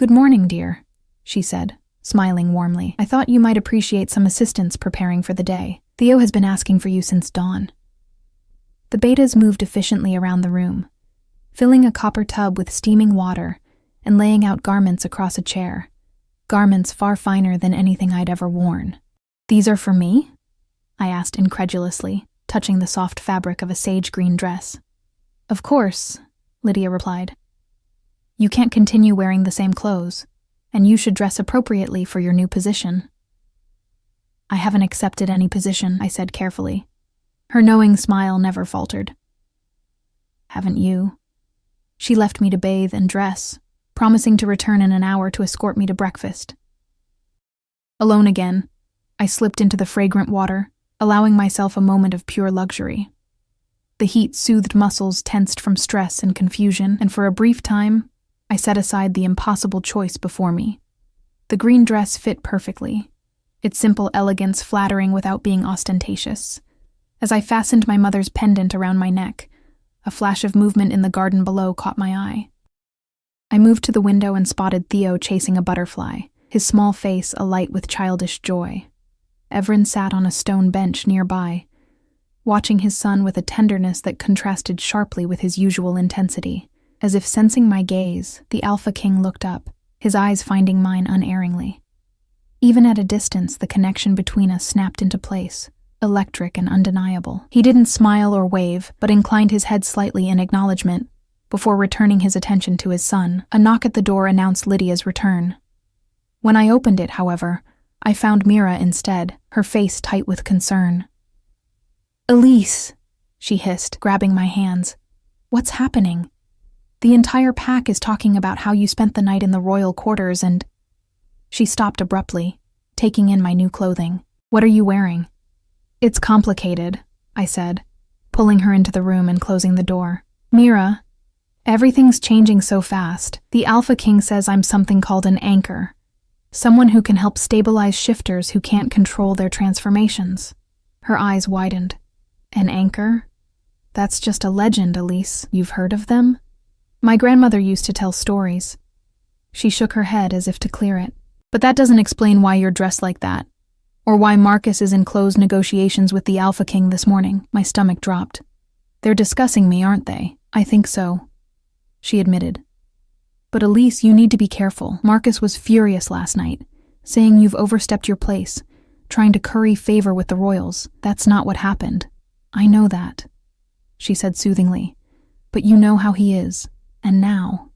"Good morning, dear," she said, smiling warmly. "I thought you might appreciate some assistance preparing for the day. Theo has been asking for you since dawn." The betas moved efficiently around the room, filling a copper tub with steaming water and laying out garments across a chair, garments far finer than anything I'd ever worn. "These are for me?" I asked incredulously, touching the soft fabric of a sage green dress. "Of course," Lydia replied. "You can't continue wearing the same clothes, and you should dress appropriately for your new position." "I haven't accepted any position," I said carefully. Her knowing smile never faltered. "Haven't you?" She left me to bathe and dress, promising to return in an hour to escort me to breakfast. Alone again, I slipped into the fragrant water, allowing myself a moment of pure luxury. The heat soothed muscles tensed from stress and confusion, and for a brief time, I set aside the impossible choice before me. The green dress fit perfectly, its simple elegance flattering without being ostentatious. As I fastened my mother's pendant around my neck, a flash of movement in the garden below caught my eye. I moved to the window and spotted Theo chasing a butterfly, his small face alight with childish joy. Evren sat on a stone bench nearby, watching his son with a tenderness that contrasted sharply with his usual intensity. As if sensing my gaze, the Alpha King looked up, his eyes finding mine unerringly. Even at a distance, the connection between us snapped into place, electric and undeniable. He didn't smile or wave, but inclined his head slightly in acknowledgement, before returning his attention to his son. A knock at the door announced Lydia's return. When I opened it, however, I found Mira instead, her face tight with concern. "Elise," she hissed, grabbing my hands. "What's happening? The entire pack is talking about how you spent the night in the royal quarters and—" She stopped abruptly, taking in my new clothing. "What are you wearing?" "It's complicated," I said, pulling her into the room and closing the door. "Mira, everything's changing so fast. The Alpha King says I'm something called an anchor. Someone who can help stabilize shifters who can't control their transformations." Her eyes widened. "An anchor? That's just a legend, Elise. You've heard of them?" "My grandmother used to tell stories." She shook her head as if to clear it. "But that doesn't explain why you're dressed like that, or why Marcus is in closed negotiations with the Alpha King this morning." My stomach dropped. "They're discussing me, aren't they?" "I think so," she admitted. "But Elise, you need to be careful. Marcus was furious last night, saying you've overstepped your place, trying to curry favor with the royals. That's not what happened." "I know that," she said soothingly. "But you know how he is. And now—"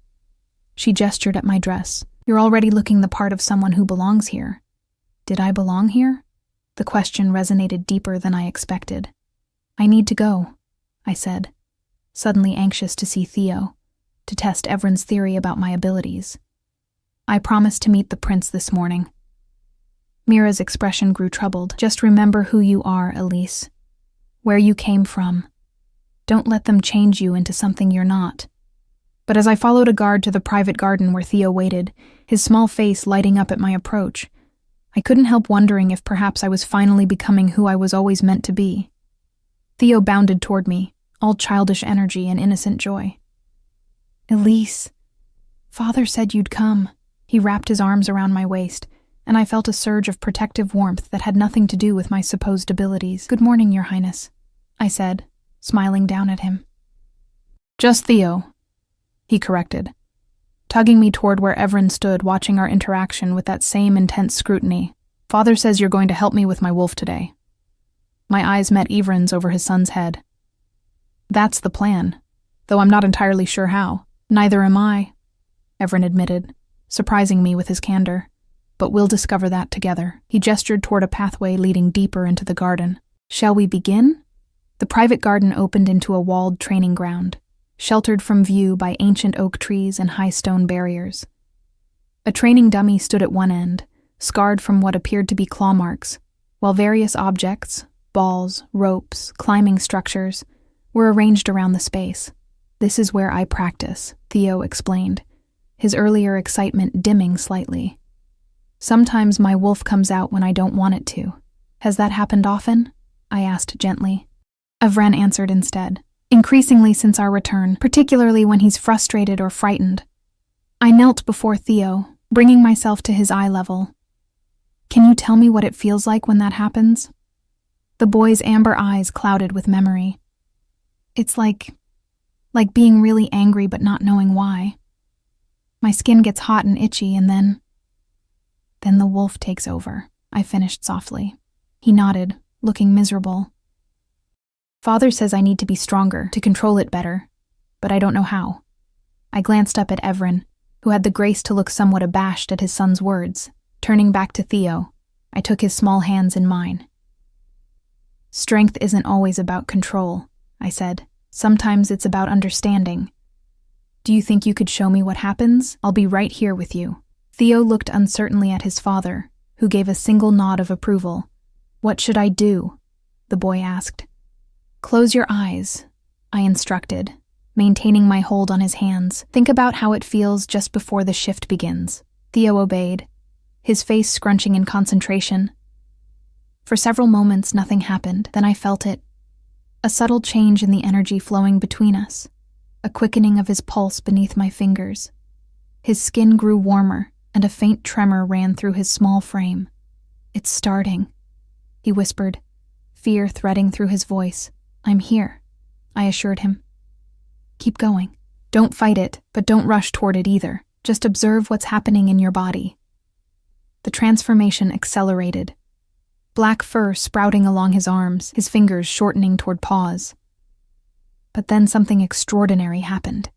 She gestured at my dress. "You're already looking the part of someone who belongs here." Did I belong here? The question resonated deeper than I expected. "I need to go," I said, suddenly anxious to see Theo, to test Evren's theory about my abilities. "I promised to meet the prince this morning." Mira's expression grew troubled. "Just remember who you are, Elise. Where you came from. Don't let them change you into something you're not." But as I followed a guard to the private garden where Theo waited, his small face lighting up at my approach, I couldn't help wondering if perhaps I was finally becoming who I was always meant to be. Theo bounded toward me, all childish energy and innocent joy. "Elise, Father said you'd come." He wrapped his arms around my waist, and I felt a surge of protective warmth that had nothing to do with my supposed abilities. "Good morning, Your Highness," I said, smiling down at him. "Just Theo," he corrected, tugging me toward where Evren stood watching our interaction with that same intense scrutiny. "Father says you're going to help me with my wolf today." My eyes met Evren's over his son's head. "That's the plan, though I'm not entirely sure how." "Neither am I," Evren admitted, surprising me with his candor. "But we'll discover that together." He gestured toward a pathway leading deeper into the garden. "Shall we begin?" The private garden opened into a walled training ground, sheltered from view by ancient oak trees and high stone barriers. A training dummy stood at one end, scarred from what appeared to be claw marks, while various objects, balls, ropes, climbing structures, were arranged around the space. "This is where I practice," Theo explained, his earlier excitement dimming slightly. "Sometimes my wolf comes out when I don't want it to." "Has that happened often?" I asked gently. Evren answered instead. "Increasingly since our return, particularly when he's frustrated or frightened." I knelt before Theo, bringing myself to his eye level. Can you tell me what it feels like when that happens? The boy's amber eyes clouded with memory. It's like being really angry but not knowing why. My skin gets hot and itchy, and then the wolf takes over, I finished softly. He nodded, looking miserable. Father says I need to be stronger, to control it better, but I don't know how. I glanced up at Evren, who had the grace to look somewhat abashed at his son's words. Turning back to Theo, I took his small hands in mine. Strength isn't always about control, I said. Sometimes it's about understanding. Do you think you could show me what happens? I'll be right here with you. Theo looked uncertainly at his father, who gave a single nod of approval. What should I do? The boy asked. Close your eyes, I instructed, maintaining my hold on his hands. Think about how it feels just before the shift begins. Theo obeyed, his face scrunching in concentration. For several moments, nothing happened. Then I felt it. A subtle change in the energy flowing between us. A quickening of his pulse beneath my fingers. His skin grew warmer, and a faint tremor ran through his small frame. It's starting, he whispered, fear threading through his voice. I'm here, I assured him. Keep going. Don't fight it, but don't rush toward it either. Just observe what's happening in your body. The transformation accelerated. Black fur sprouting along his arms, his fingers shortening toward paws. But then something extraordinary happened.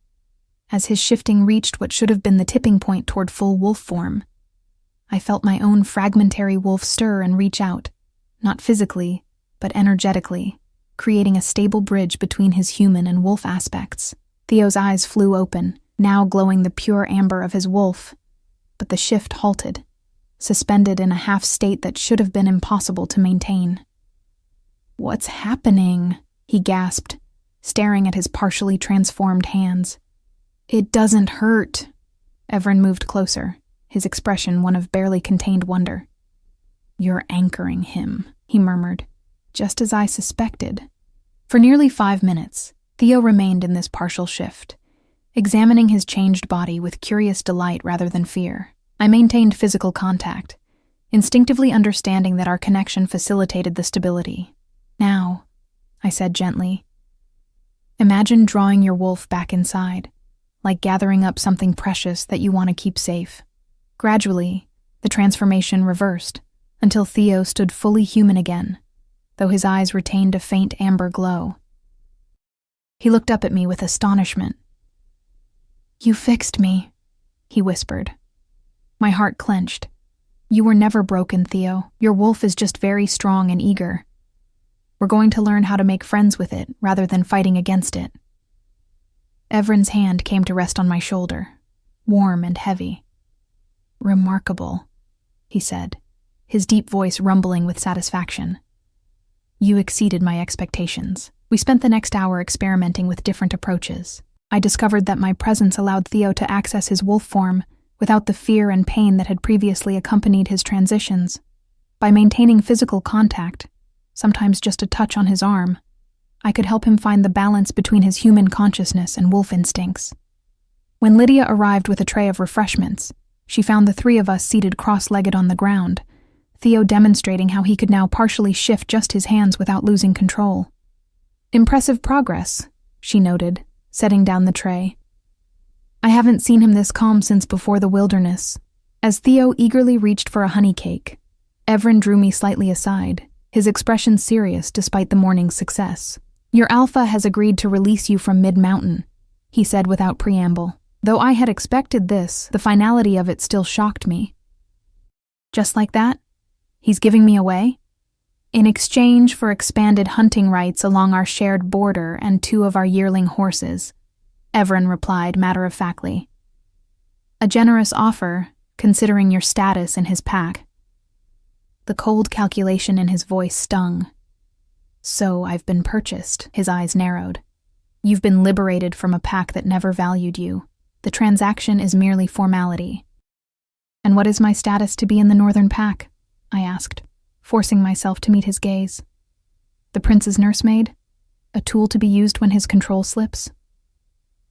As his shifting reached what should have been the tipping point toward full wolf form, I felt my own fragmentary wolf stir and reach out, not physically, but energetically, creating a stable bridge between his human and wolf aspects. Theo's eyes flew open, now glowing the pure amber of his wolf, but the shift halted, suspended in a half state that should have been impossible to maintain. What's happening? He gasped, staring at his partially transformed hands. It doesn't hurt. Evren moved closer, his expression one of barely contained wonder. You're anchoring him, he murmured, just as I suspected. For nearly 5 minutes, Theo remained in this partial shift, examining his changed body with curious delight rather than fear. I maintained physical contact, instinctively understanding that our connection facilitated the stability. Now, I said gently, imagine drawing your wolf back inside, like gathering up something precious that you want to keep safe. Gradually, the transformation reversed, until Theo stood fully human again, though his eyes retained a faint amber glow. He looked up at me with astonishment. You fixed me, he whispered. My heart clenched. You were never broken, Theo. Your wolf is just very strong and eager. We're going to learn how to make friends with it, rather than fighting against it. Evren's hand came to rest on my shoulder, warm and heavy. Remarkable, he said, his deep voice rumbling with satisfaction. You exceeded my expectations. We spent the next hour experimenting with different approaches. I discovered that my presence allowed Theo to access his wolf form without the fear and pain that had previously accompanied his transitions. By maintaining physical contact, sometimes just a touch on his arm, I could help him find the balance between his human consciousness and wolf instincts. When Lydia arrived with a tray of refreshments, she found the three of us seated cross-legged on the ground, Theo demonstrating how he could now partially shift just his hands without losing control. Impressive progress, she noted, setting down the tray. I haven't seen him this calm since before the wilderness. As Theo eagerly reached for a honey cake, Evren drew me slightly aside, his expression serious despite the morning's success. Your alpha has agreed to release you from mid-mountain, he said without preamble. Though I had expected this, the finality of it still shocked me. Just like that? He's giving me away? In exchange for expanded hunting rights along our shared border and 2 of our yearling horses, Evren replied matter-of-factly. A generous offer, considering your status in his pack. The cold calculation in his voice stung. So I've been purchased, his eyes narrowed. You've been liberated from a pack that never valued you. The transaction is merely formality. And what is my status to be in the Northern Pack? I asked, forcing myself to meet his gaze. The prince's nursemaid? A tool to be used when his control slips?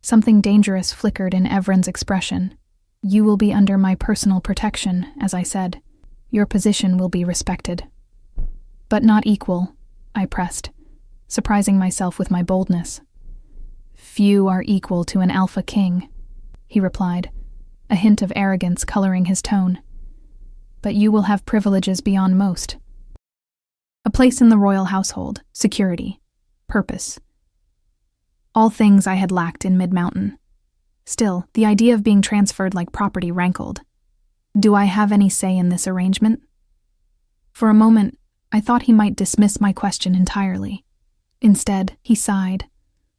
Something dangerous flickered in Evren's expression. You will be under my personal protection, as I said. Your position will be respected. But not equal, I pressed, surprising myself with my boldness. Few are equal to an Alpha King, he replied, a hint of arrogance coloring his tone. But you will have privileges beyond most. A place in the royal household, security, purpose. All things I had lacked in Mid-Mountain. Still, the idea of being transferred like property rankled. Do I have any say in this arrangement? For a moment, I thought he might dismiss my question entirely. Instead, he sighed,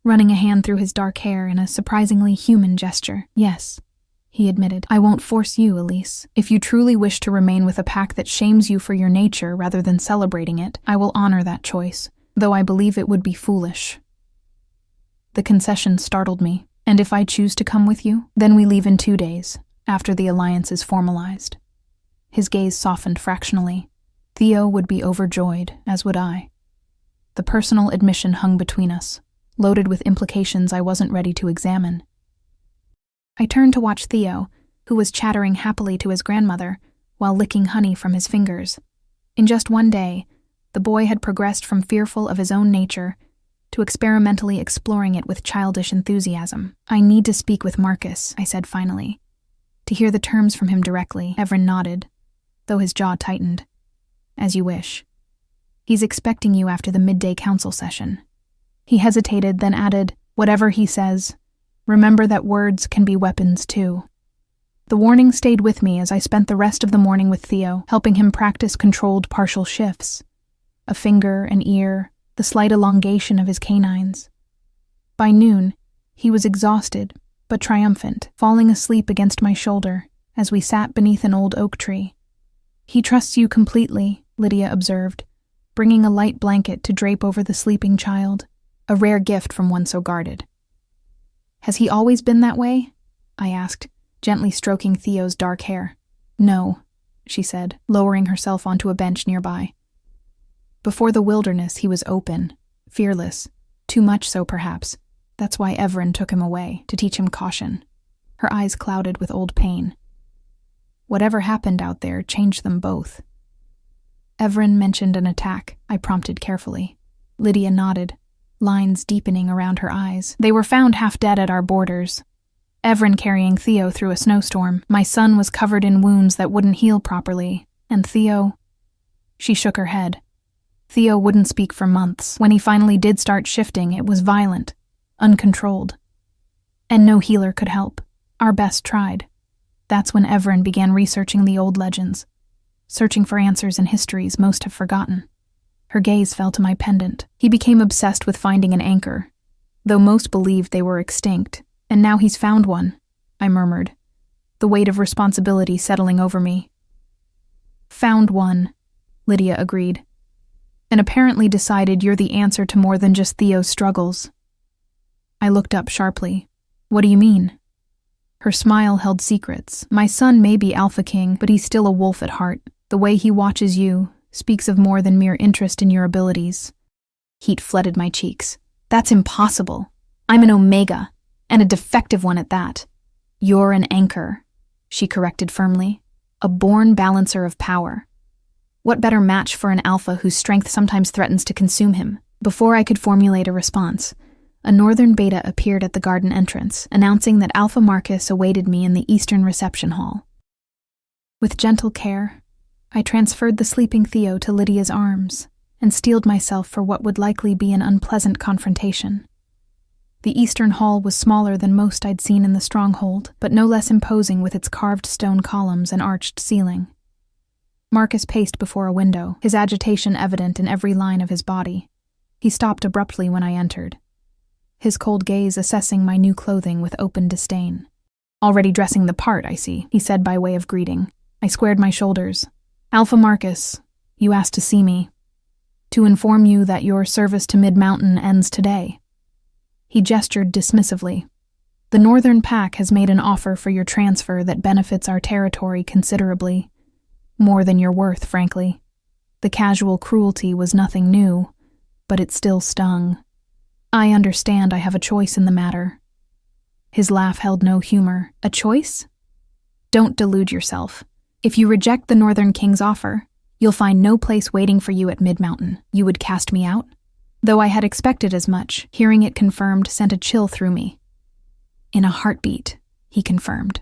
running a hand through his dark hair in a surprisingly human gesture. Yes, he admitted. I won't force you, Elise. If you truly wish to remain with a pack that shames you for your nature rather than celebrating it, I will honor that choice, though I believe it would be foolish. The concession startled me. And if I choose to come with you, then we leave in 2 days, after the alliance is formalized. His gaze softened fractionally. Theo would be overjoyed, as would I. The personal admission hung between us, loaded with implications I wasn't ready to examine. I turned to watch Theo, who was chattering happily to his grandmother while licking honey from his fingers. In just 1 day, the boy had progressed from fearful of his own nature to experimentally exploring it with childish enthusiasm. I need to speak with Marcus, I said finally. To hear the terms from him directly, Evren nodded, though his jaw tightened. As you wish. He's expecting you after the midday council session. He hesitated, then added, whatever he says, remember that words can be weapons too. The warning stayed with me as I spent the rest of the morning with Theo, helping him practice controlled partial shifts. A finger, an ear, the slight elongation of his canines. By noon, he was exhausted, but triumphant, falling asleep against my shoulder as we sat beneath an old oak tree. He trusts you completely, Lydia observed, bringing a light blanket to drape over the sleeping child, a rare gift from one so guarded. Has he always been that way? I asked, gently stroking Theo's dark hair. No, she said, lowering herself onto a bench nearby. Before the wilderness, he was open, fearless, too much so perhaps. That's why Evren took him away, to teach him caution. Her eyes clouded with old pain. Whatever happened out there changed them both. Evren mentioned an attack, I prompted carefully. Lydia nodded, lines deepening around her eyes. They were found half dead at our borders. Evren carrying Theo through a snowstorm. My son was covered in wounds that wouldn't heal properly, and Theo... She shook her head. Theo wouldn't speak for months. When he finally did start shifting, it was violent, uncontrolled. And no healer could help. Our best tried. That's when Evren began researching the old legends, searching for answers in histories most have forgotten. Her gaze fell to my pendant. He became obsessed with finding an anchor, though most believed they were extinct, and now he's found one, I murmured, the weight of responsibility settling over me. Found one, Lydia agreed, and apparently decided you're the answer to more than just Theo's struggles. I looked up sharply. What do you mean? Her smile held secrets. My son may be Alpha King, but he's still a wolf at heart. The way he watches you speaks of more than mere interest in your abilities. Heat flooded my cheeks. That's impossible. I'm an Omega, and a defective one at that. You're an anchor, she corrected firmly. A born balancer of power. What better match for an Alpha whose strength sometimes threatens to consume him? Before I could formulate a response, a northern beta appeared at the garden entrance, announcing that Alpha Marcus awaited me in the eastern reception hall. With gentle care, I transferred the sleeping Theo to Lydia's arms and steeled myself for what would likely be an unpleasant confrontation. The eastern hall was smaller than most I'd seen in the stronghold, but no less imposing with its carved stone columns and arched ceiling. Marcus paced before a window, his agitation evident in every line of his body. He stopped abruptly when I entered, his cold gaze assessing my new clothing with open disdain. Already dressing the part, I see, he said by way of greeting. I squared my shoulders. Alpha Marcus, you asked to see me. To inform you that your service to Mid-Mountain ends today. He gestured dismissively. The Northern Pack has made an offer for your transfer that benefits our territory considerably. More than you're worth, frankly. The casual cruelty was nothing new, but it still stung. I understand I have a choice in the matter. His laugh held no humor. A choice? Don't delude yourself. If you reject the Northern King's offer, you'll find no place waiting for you at Mid-Mountain. You would cast me out? Though I had expected as much, hearing it confirmed sent a chill through me. In a heartbeat, he confirmed.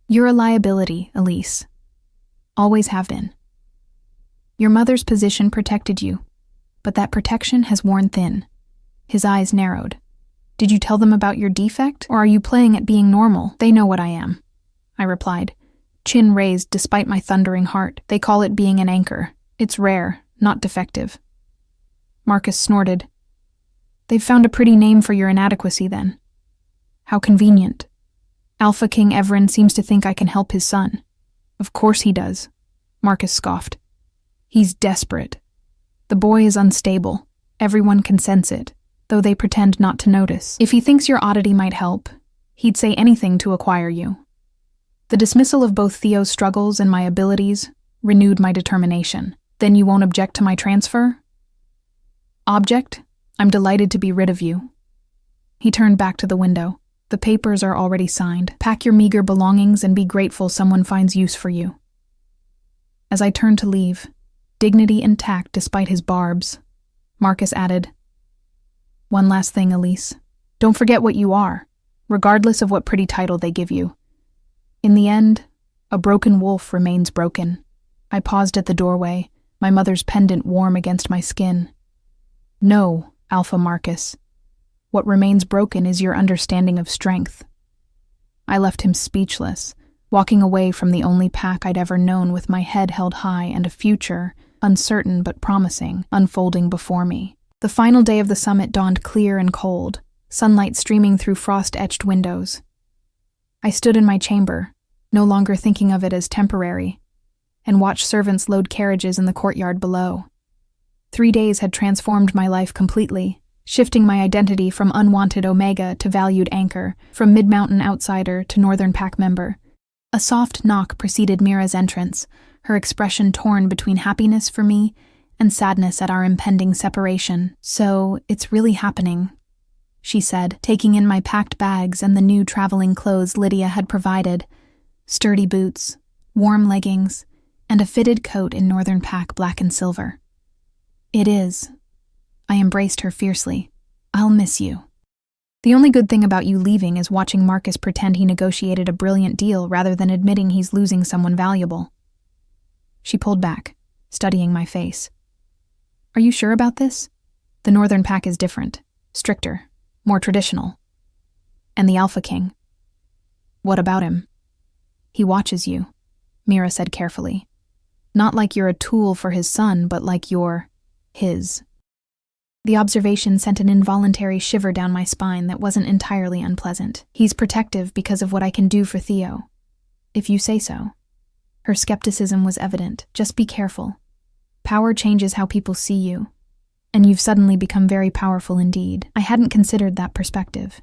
You're a liability, Elise. Always have been. Your mother's position protected you, but that protection has worn thin. His eyes narrowed. Did you tell them about your defect, or are you playing at being normal? They know what I am, I replied, chin raised despite my thundering heart. They call it being an anchor. It's rare, not defective. Marcus snorted. They've found a pretty name for your inadequacy, then. How convenient. Alpha King Everin seems to think I can help his son. Of course he does, Marcus scoffed. He's desperate. The boy is unstable. Everyone can sense it, though they pretend not to notice. If he thinks your oddity might help, he'd say anything to acquire you. The dismissal of both Theo's struggles and my abilities renewed my determination. Then you won't object to my transfer? Object? I'm delighted to be rid of you. He turned back to the window. The papers are already signed. Pack your meager belongings and be grateful someone finds use for you. As I turned to leave, dignity intact despite his barbs, Marcus added, One last thing, Elise. Don't forget what you are, regardless of what pretty title they give you. In the end, a broken wolf remains broken. I paused at the doorway, my mother's pendant warm against my skin. No, Alpha Marcus. What remains broken is your understanding of strength. I left him speechless, walking away from the only pack I'd ever known with my head held high and a future, uncertain but promising, unfolding before me. The final day of the summit dawned clear and cold, sunlight streaming through frost-etched windows. I stood in my chamber, no longer thinking of it as temporary, and watched servants load carriages in the courtyard below. 3 days had transformed my life completely, shifting my identity from unwanted Omega to valued Anchor, from Mid-Mountain outsider to Northern Pack member. A soft knock preceded Mira's entrance, her expression torn between happiness for me and sadness at our impending separation. So, it's really happening, she said, taking in my packed bags and the new traveling clothes Lydia had provided. Sturdy boots, warm leggings, and a fitted coat in Northern Pack black and silver. It is. I embraced her fiercely. I'll miss you. The only good thing about you leaving is watching Marcus pretend he negotiated a brilliant deal rather than admitting he's losing someone valuable. She pulled back, studying my face. Are you sure about this? The Northern Pack is different, stricter, more traditional. And the Alpha King? What about him? He watches you, Mira said carefully. Not like you're a tool for his son, but like you're his. The observation sent an involuntary shiver down my spine that wasn't entirely unpleasant. He's protective because of what I can do for Theo. If you say so. Her skepticism was evident. Just be careful. Power changes how people see you, and you've suddenly become very powerful indeed. I hadn't considered that perspective.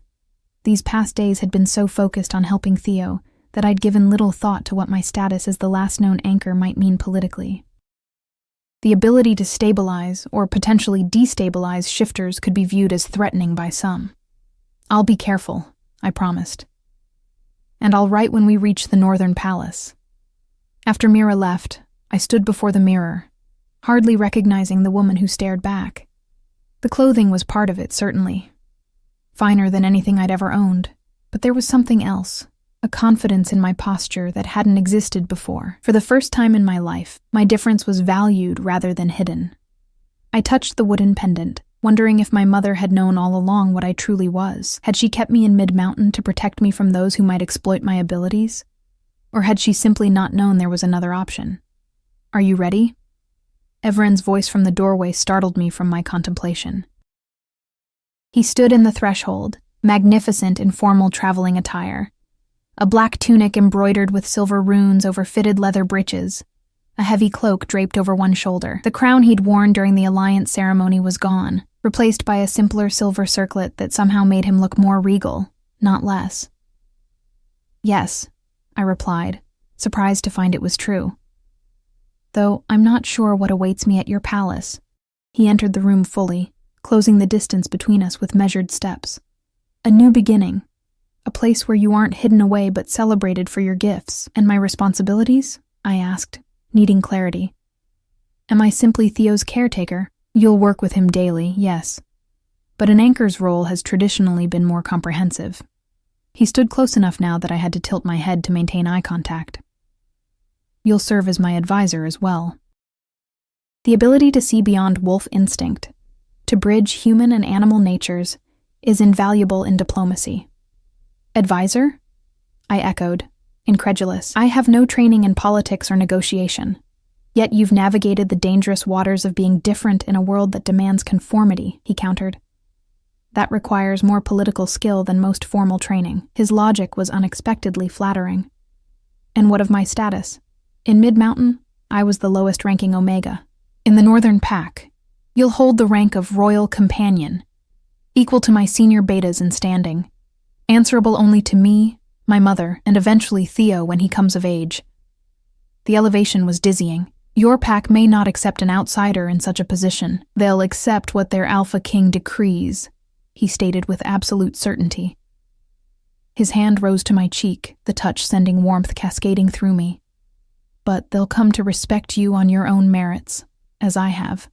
These past days had been so focused on helping Theo that I'd given little thought to what my status as the last known Anchor might mean politically. The ability to stabilize or potentially destabilize shifters could be viewed as threatening by some. I'll be careful, I promised. And I'll write when we reach the Northern Palace. After Mira left, I stood before the mirror, hardly recognizing the woman who stared back. The clothing was part of it, certainly. Finer than anything I'd ever owned, but there was something else. A confidence in my posture that hadn't existed before. For the first time in my life, my difference was valued rather than hidden. I touched the wooden pendant, wondering if my mother had known all along what I truly was. Had she kept me in Mid-Mountain to protect me from those who might exploit my abilities? Or had she simply not known there was another option? Are you ready? Evren's voice from the doorway startled me from my contemplation. He stood in the threshold, magnificent in formal traveling attire. A black tunic embroidered with silver runes over fitted leather breeches, a heavy cloak draped over one shoulder. The crown he'd worn during the alliance ceremony was gone, replaced by a simpler silver circlet that somehow made him look more regal, not less. Yes, I replied, surprised to find it was true. Though I'm not sure what awaits me at your palace. He entered the room fully, closing the distance between us with measured steps. A new beginning. A place where you aren't hidden away but celebrated for your gifts. And my responsibilities? I asked, needing clarity. Am I simply Theo's caretaker? You'll work with him daily, yes. But an anchor's role has traditionally been more comprehensive. He stood close enough now that I had to tilt my head to maintain eye contact. You'll serve as my advisor as well. The ability to see beyond wolf instinct, to bridge human and animal natures, is invaluable in diplomacy. Advisor? I echoed, incredulous. I have no training in politics or negotiation. Yet you've navigated the dangerous waters of being different in a world that demands conformity, he countered. That requires more political skill than most formal training. His logic was unexpectedly flattering. And what of my status? In Mid-Mountain, I was the lowest-ranking Omega. In the Northern Pack, you'll hold the rank of Royal Companion, equal to my senior betas in standing, answerable only to me, my mother, and eventually Theo when he comes of age. The elevation was dizzying. Your pack may not accept an outsider in such a position. They'll accept what their Alpha King decrees, he stated with absolute certainty. His hand rose to my cheek, the touch sending warmth cascading through me. But they'll come to respect you on your own merits, as I have.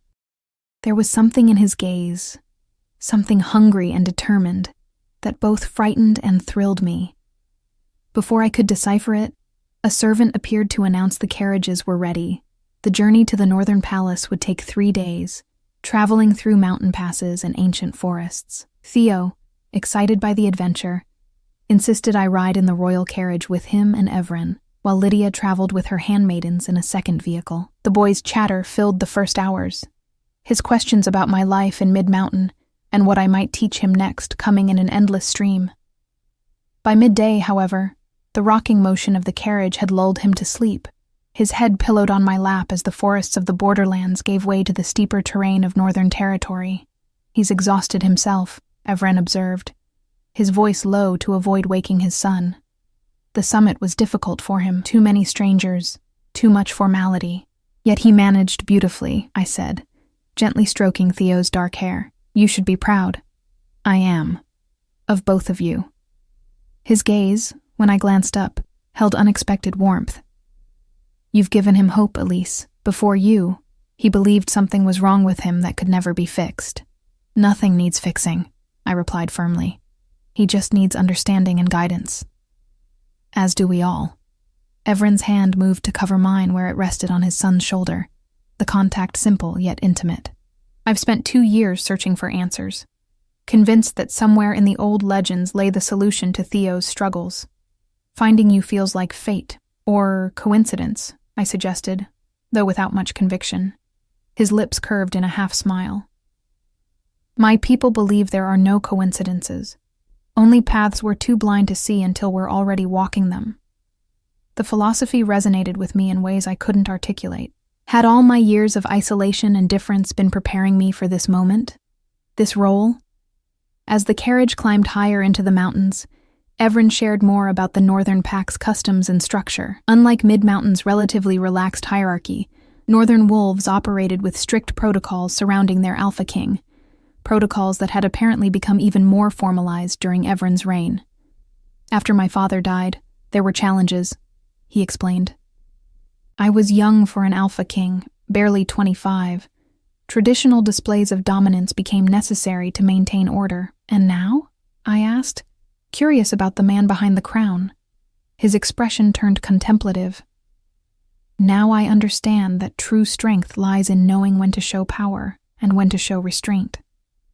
There was something in his gaze, something hungry and determined, that both frightened and thrilled me. Before I could decipher it, a servant appeared to announce the carriages were ready. The journey to the Northern Palace would take 3 days, traveling through mountain passes and ancient forests. Theo, excited by the adventure, insisted I ride in the royal carriage with him and Evren, while Lydia traveled with her handmaidens in a second vehicle. The boy's chatter filled the first hours, his questions about my life in Mid-Mountain and what I might teach him next coming in an endless stream. By midday, however, the rocking motion of the carriage had lulled him to sleep, his head pillowed on my lap as the forests of the borderlands gave way to the steeper terrain of Northern Territory. He's exhausted himself, Evren observed, his voice low to avoid waking his son. The summit was difficult for him, too many strangers, too much formality. Yet he managed beautifully, I said, gently stroking Theo's dark hair. You should be proud. I am. Of both of you. His gaze, when I glanced up, held unexpected warmth. You've given him hope, Elise. Before you, he believed something was wrong with him that could never be fixed. Nothing needs fixing, I replied firmly. He just needs understanding and guidance. As do we all. Evren's hand moved to cover mine where it rested on his son's shoulder, the contact simple yet intimate. I've spent 2 years searching for answers, convinced that somewhere in the old legends lay the solution to Theo's struggles. Finding you feels like fate, or coincidence, I suggested, though without much conviction. His lips curved in a half-smile. My people believe there are no coincidences, only paths we're too blind to see until we're already walking them. The philosophy resonated with me in ways I couldn't articulate. Had all my years of isolation and difference been preparing me for this moment? This role? As the carriage climbed higher into the mountains, Evren shared more about the Northern Pack's customs and structure. Unlike Mid-Mountain's relatively relaxed hierarchy, Northern Wolves operated with strict protocols surrounding their Alpha King, protocols that had apparently become even more formalized during Evren's reign. After my father died, there were challenges, he explained. I was young for an Alpha King, barely 25. Traditional displays of dominance became necessary to maintain order. And now? I asked, curious about the man behind the crown. His expression turned contemplative. Now I understand that true strength lies in knowing when to show power and when to show restraint.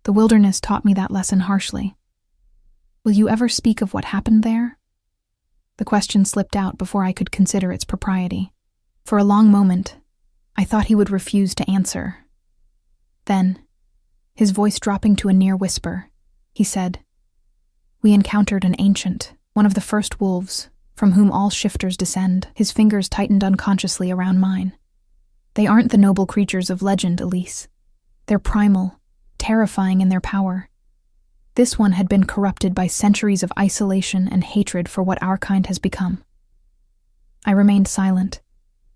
The wilderness taught me that lesson harshly. Will you ever speak of what happened there? The question slipped out before I could consider its propriety. For a long moment, I thought he would refuse to answer. Then, his voice dropping to a near whisper, he said, We encountered an ancient, one of the first wolves, from whom all shifters descend. His fingers tightened unconsciously around mine. They aren't the noble creatures of legend, Elise. They're primal, terrifying in their power. This one had been corrupted by centuries of isolation and hatred for what our kind has become. I remained silent,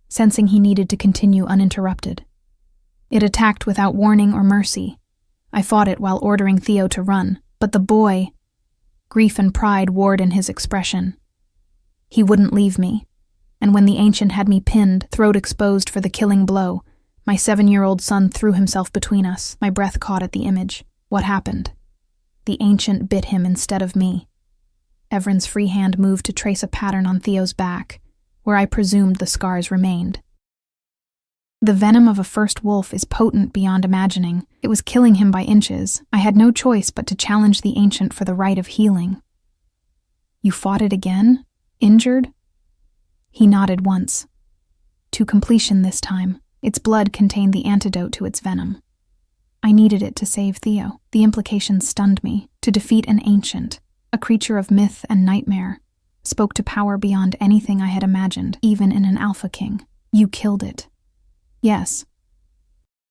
sensing he needed to continue uninterrupted. It attacked without warning or mercy. I fought it while ordering Theo to run, but the boy... Grief and pride warred in his expression. He wouldn't leave me, and when the ancient had me pinned, throat exposed for the killing blow, my 7-year-old son threw himself between us. My breath caught at the image. What happened? The ancient bit him instead of me. Evren's free hand moved to trace a pattern on Theo's back, where I presumed the scars remained. The venom of a first wolf is potent beyond imagining. It was killing him by inches. I had no choice but to challenge the ancient for the right of healing. You fought it again? Injured? He nodded once. To completion this time. Its blood contained the antidote to its venom. I needed it to save Theo. The implication stunned me. To defeat an ancient, a creature of myth and nightmare, spoke to power beyond anything I had imagined, even in an Alpha King. You killed it. Yes.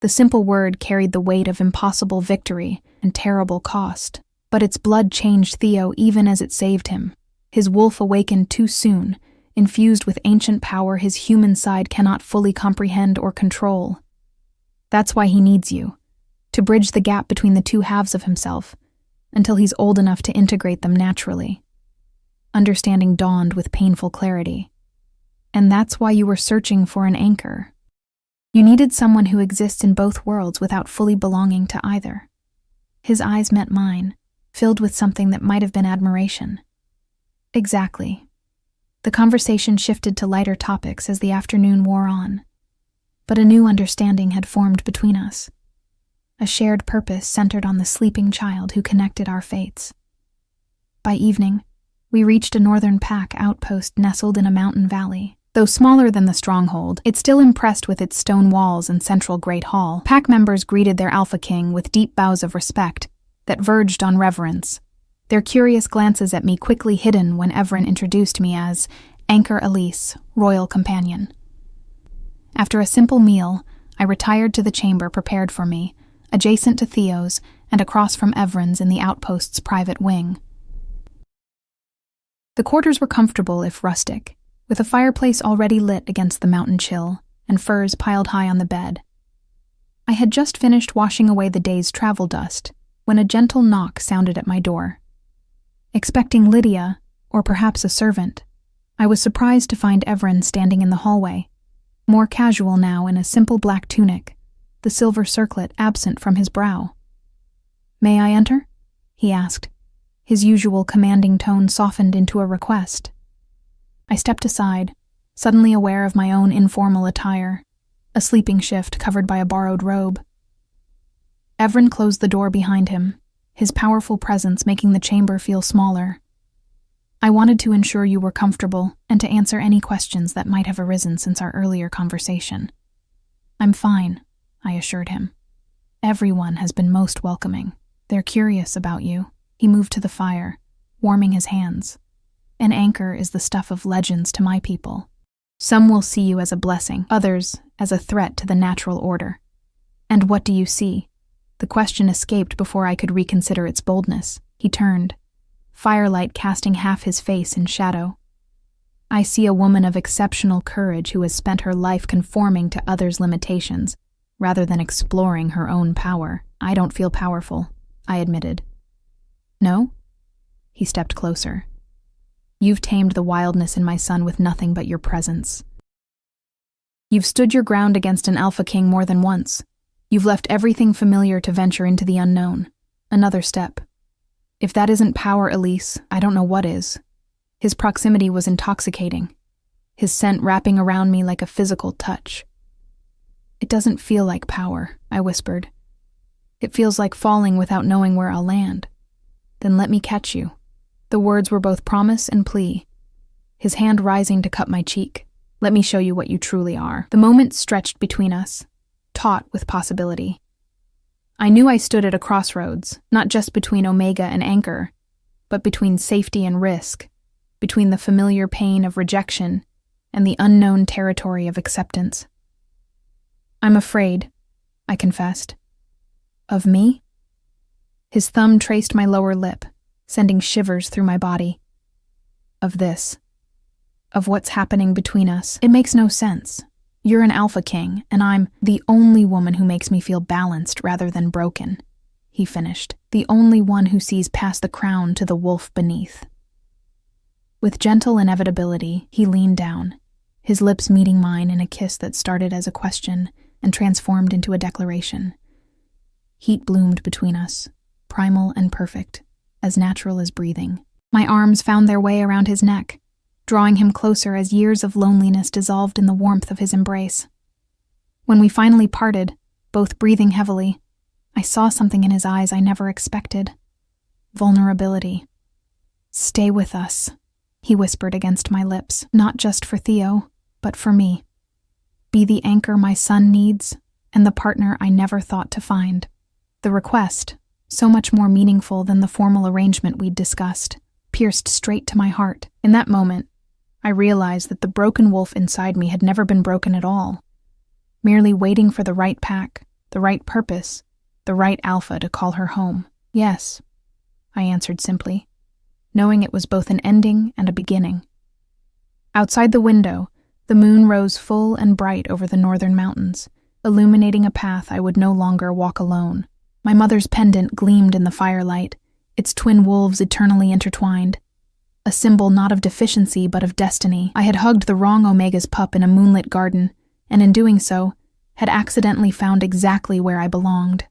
The simple word carried the weight of impossible victory and terrible cost, but its blood changed Theo even as it saved him. His wolf awakened too soon, infused with ancient power his human side cannot fully comprehend or control. That's why he needs you, to bridge the gap between the two halves of himself, until he's old enough to integrate them naturally. Understanding dawned with painful clarity. And that's why you were searching for an anchor. You needed someone who exists in both worlds without fully belonging to either. His eyes met mine, filled with something that might have been admiration. Exactly. The conversation shifted to lighter topics as the afternoon wore on, but a new understanding had formed between us. A shared purpose centered on the sleeping child who connected our fates. By evening, we reached a northern pack outpost nestled in a mountain valley. Though smaller than the stronghold, it still impressed with its stone walls and central great hall. Pack members greeted their Alpha King with deep bows of respect that verged on reverence, their curious glances at me quickly hidden when Evren introduced me as Anchor Elise, Royal Companion. After a simple meal, I retired to the chamber prepared for me, adjacent to Theo's and across from Evren's in the outpost's private wing. The quarters were comfortable if rustic, with a fireplace already lit against the mountain chill and furs piled high on the bed. I had just finished washing away the day's travel dust when a gentle knock sounded at my door. Expecting Lydia, or perhaps a servant, I was surprised to find Evren standing in the hallway, more casual now in a simple black tunic, the silver circlet absent from his brow. "May I enter?" he asked. His usual commanding tone softened into a request. I stepped aside, suddenly aware of my own informal attire, a sleeping shift covered by a borrowed robe. Evren closed the door behind him, his powerful presence making the chamber feel smaller. I wanted to ensure you were comfortable and to answer any questions that might have arisen since our earlier conversation. "I'm fine," I assured him. "Everyone has been most welcoming. They're curious about you." He moved to the fire, warming his hands. "An anchor is the stuff of legends to my people. Some will see you as a blessing, others as a threat to the natural order." "And what do you see?" The question escaped before I could reconsider its boldness. He turned, firelight casting half his face in shadow. "I see a woman of exceptional courage who has spent her life conforming to others' limitations, rather than exploring her own power. I don't feel powerful," I admitted. "No?" He stepped closer. "You've tamed the wildness in my son with nothing but your presence. You've stood your ground against an Alpha King more than once. You've left everything familiar to venture into the unknown. Another step. If that isn't power, Elise, I don't know what is." His proximity was intoxicating, his scent wrapping around me like a physical touch. "It doesn't feel like power," I whispered. "It feels like falling without knowing where I'll land." "Then let me catch you." The words were both promise and plea, his hand rising to cup my cheek. "Let me show you what you truly are." The moment stretched between us, taut with possibility. I knew I stood at a crossroads, not just between Omega and Anchor, but between safety and risk, between the familiar pain of rejection and the unknown territory of acceptance. "I'm afraid," I confessed. "Of me?" His thumb traced my lower lip, sending shivers through my body. "Of this. Of what's happening between us. It makes no sense. You're an Alpha King, and I'm the only woman who makes me feel balanced rather than broken." he finished, the only one who sees past the crown to the wolf beneath. With gentle inevitability, he leaned down, his lips meeting mine in a kiss that started as a question and transformed into a declaration. Heat bloomed between us, primal and perfect, as natural as breathing. My arms found their way around his neck, drawing him closer as years of loneliness dissolved in the warmth of his embrace. When we finally parted, both breathing heavily, I saw something in his eyes I never expected. Vulnerability. "Stay with us," he whispered against my lips, "not just for Theo, but for me. Be the anchor my son needs, and the partner I never thought to find." The request, so much more meaningful than the formal arrangement we'd discussed, pierced straight to my heart. In that moment, I realized that the broken wolf inside me had never been broken at all, merely waiting for the right pack, the right purpose, the right alpha to call her home. "Yes," I answered simply, knowing it was both an ending and a beginning. Outside the window, the moon rose full and bright over the northern mountains, illuminating a path I would no longer walk alone. My mother's pendant gleamed in the firelight, its twin wolves eternally intertwined, a symbol not of deficiency but of destiny. I had hugged the wrong Omega's pup in a moonlit garden, and in doing so, had accidentally found exactly where I belonged.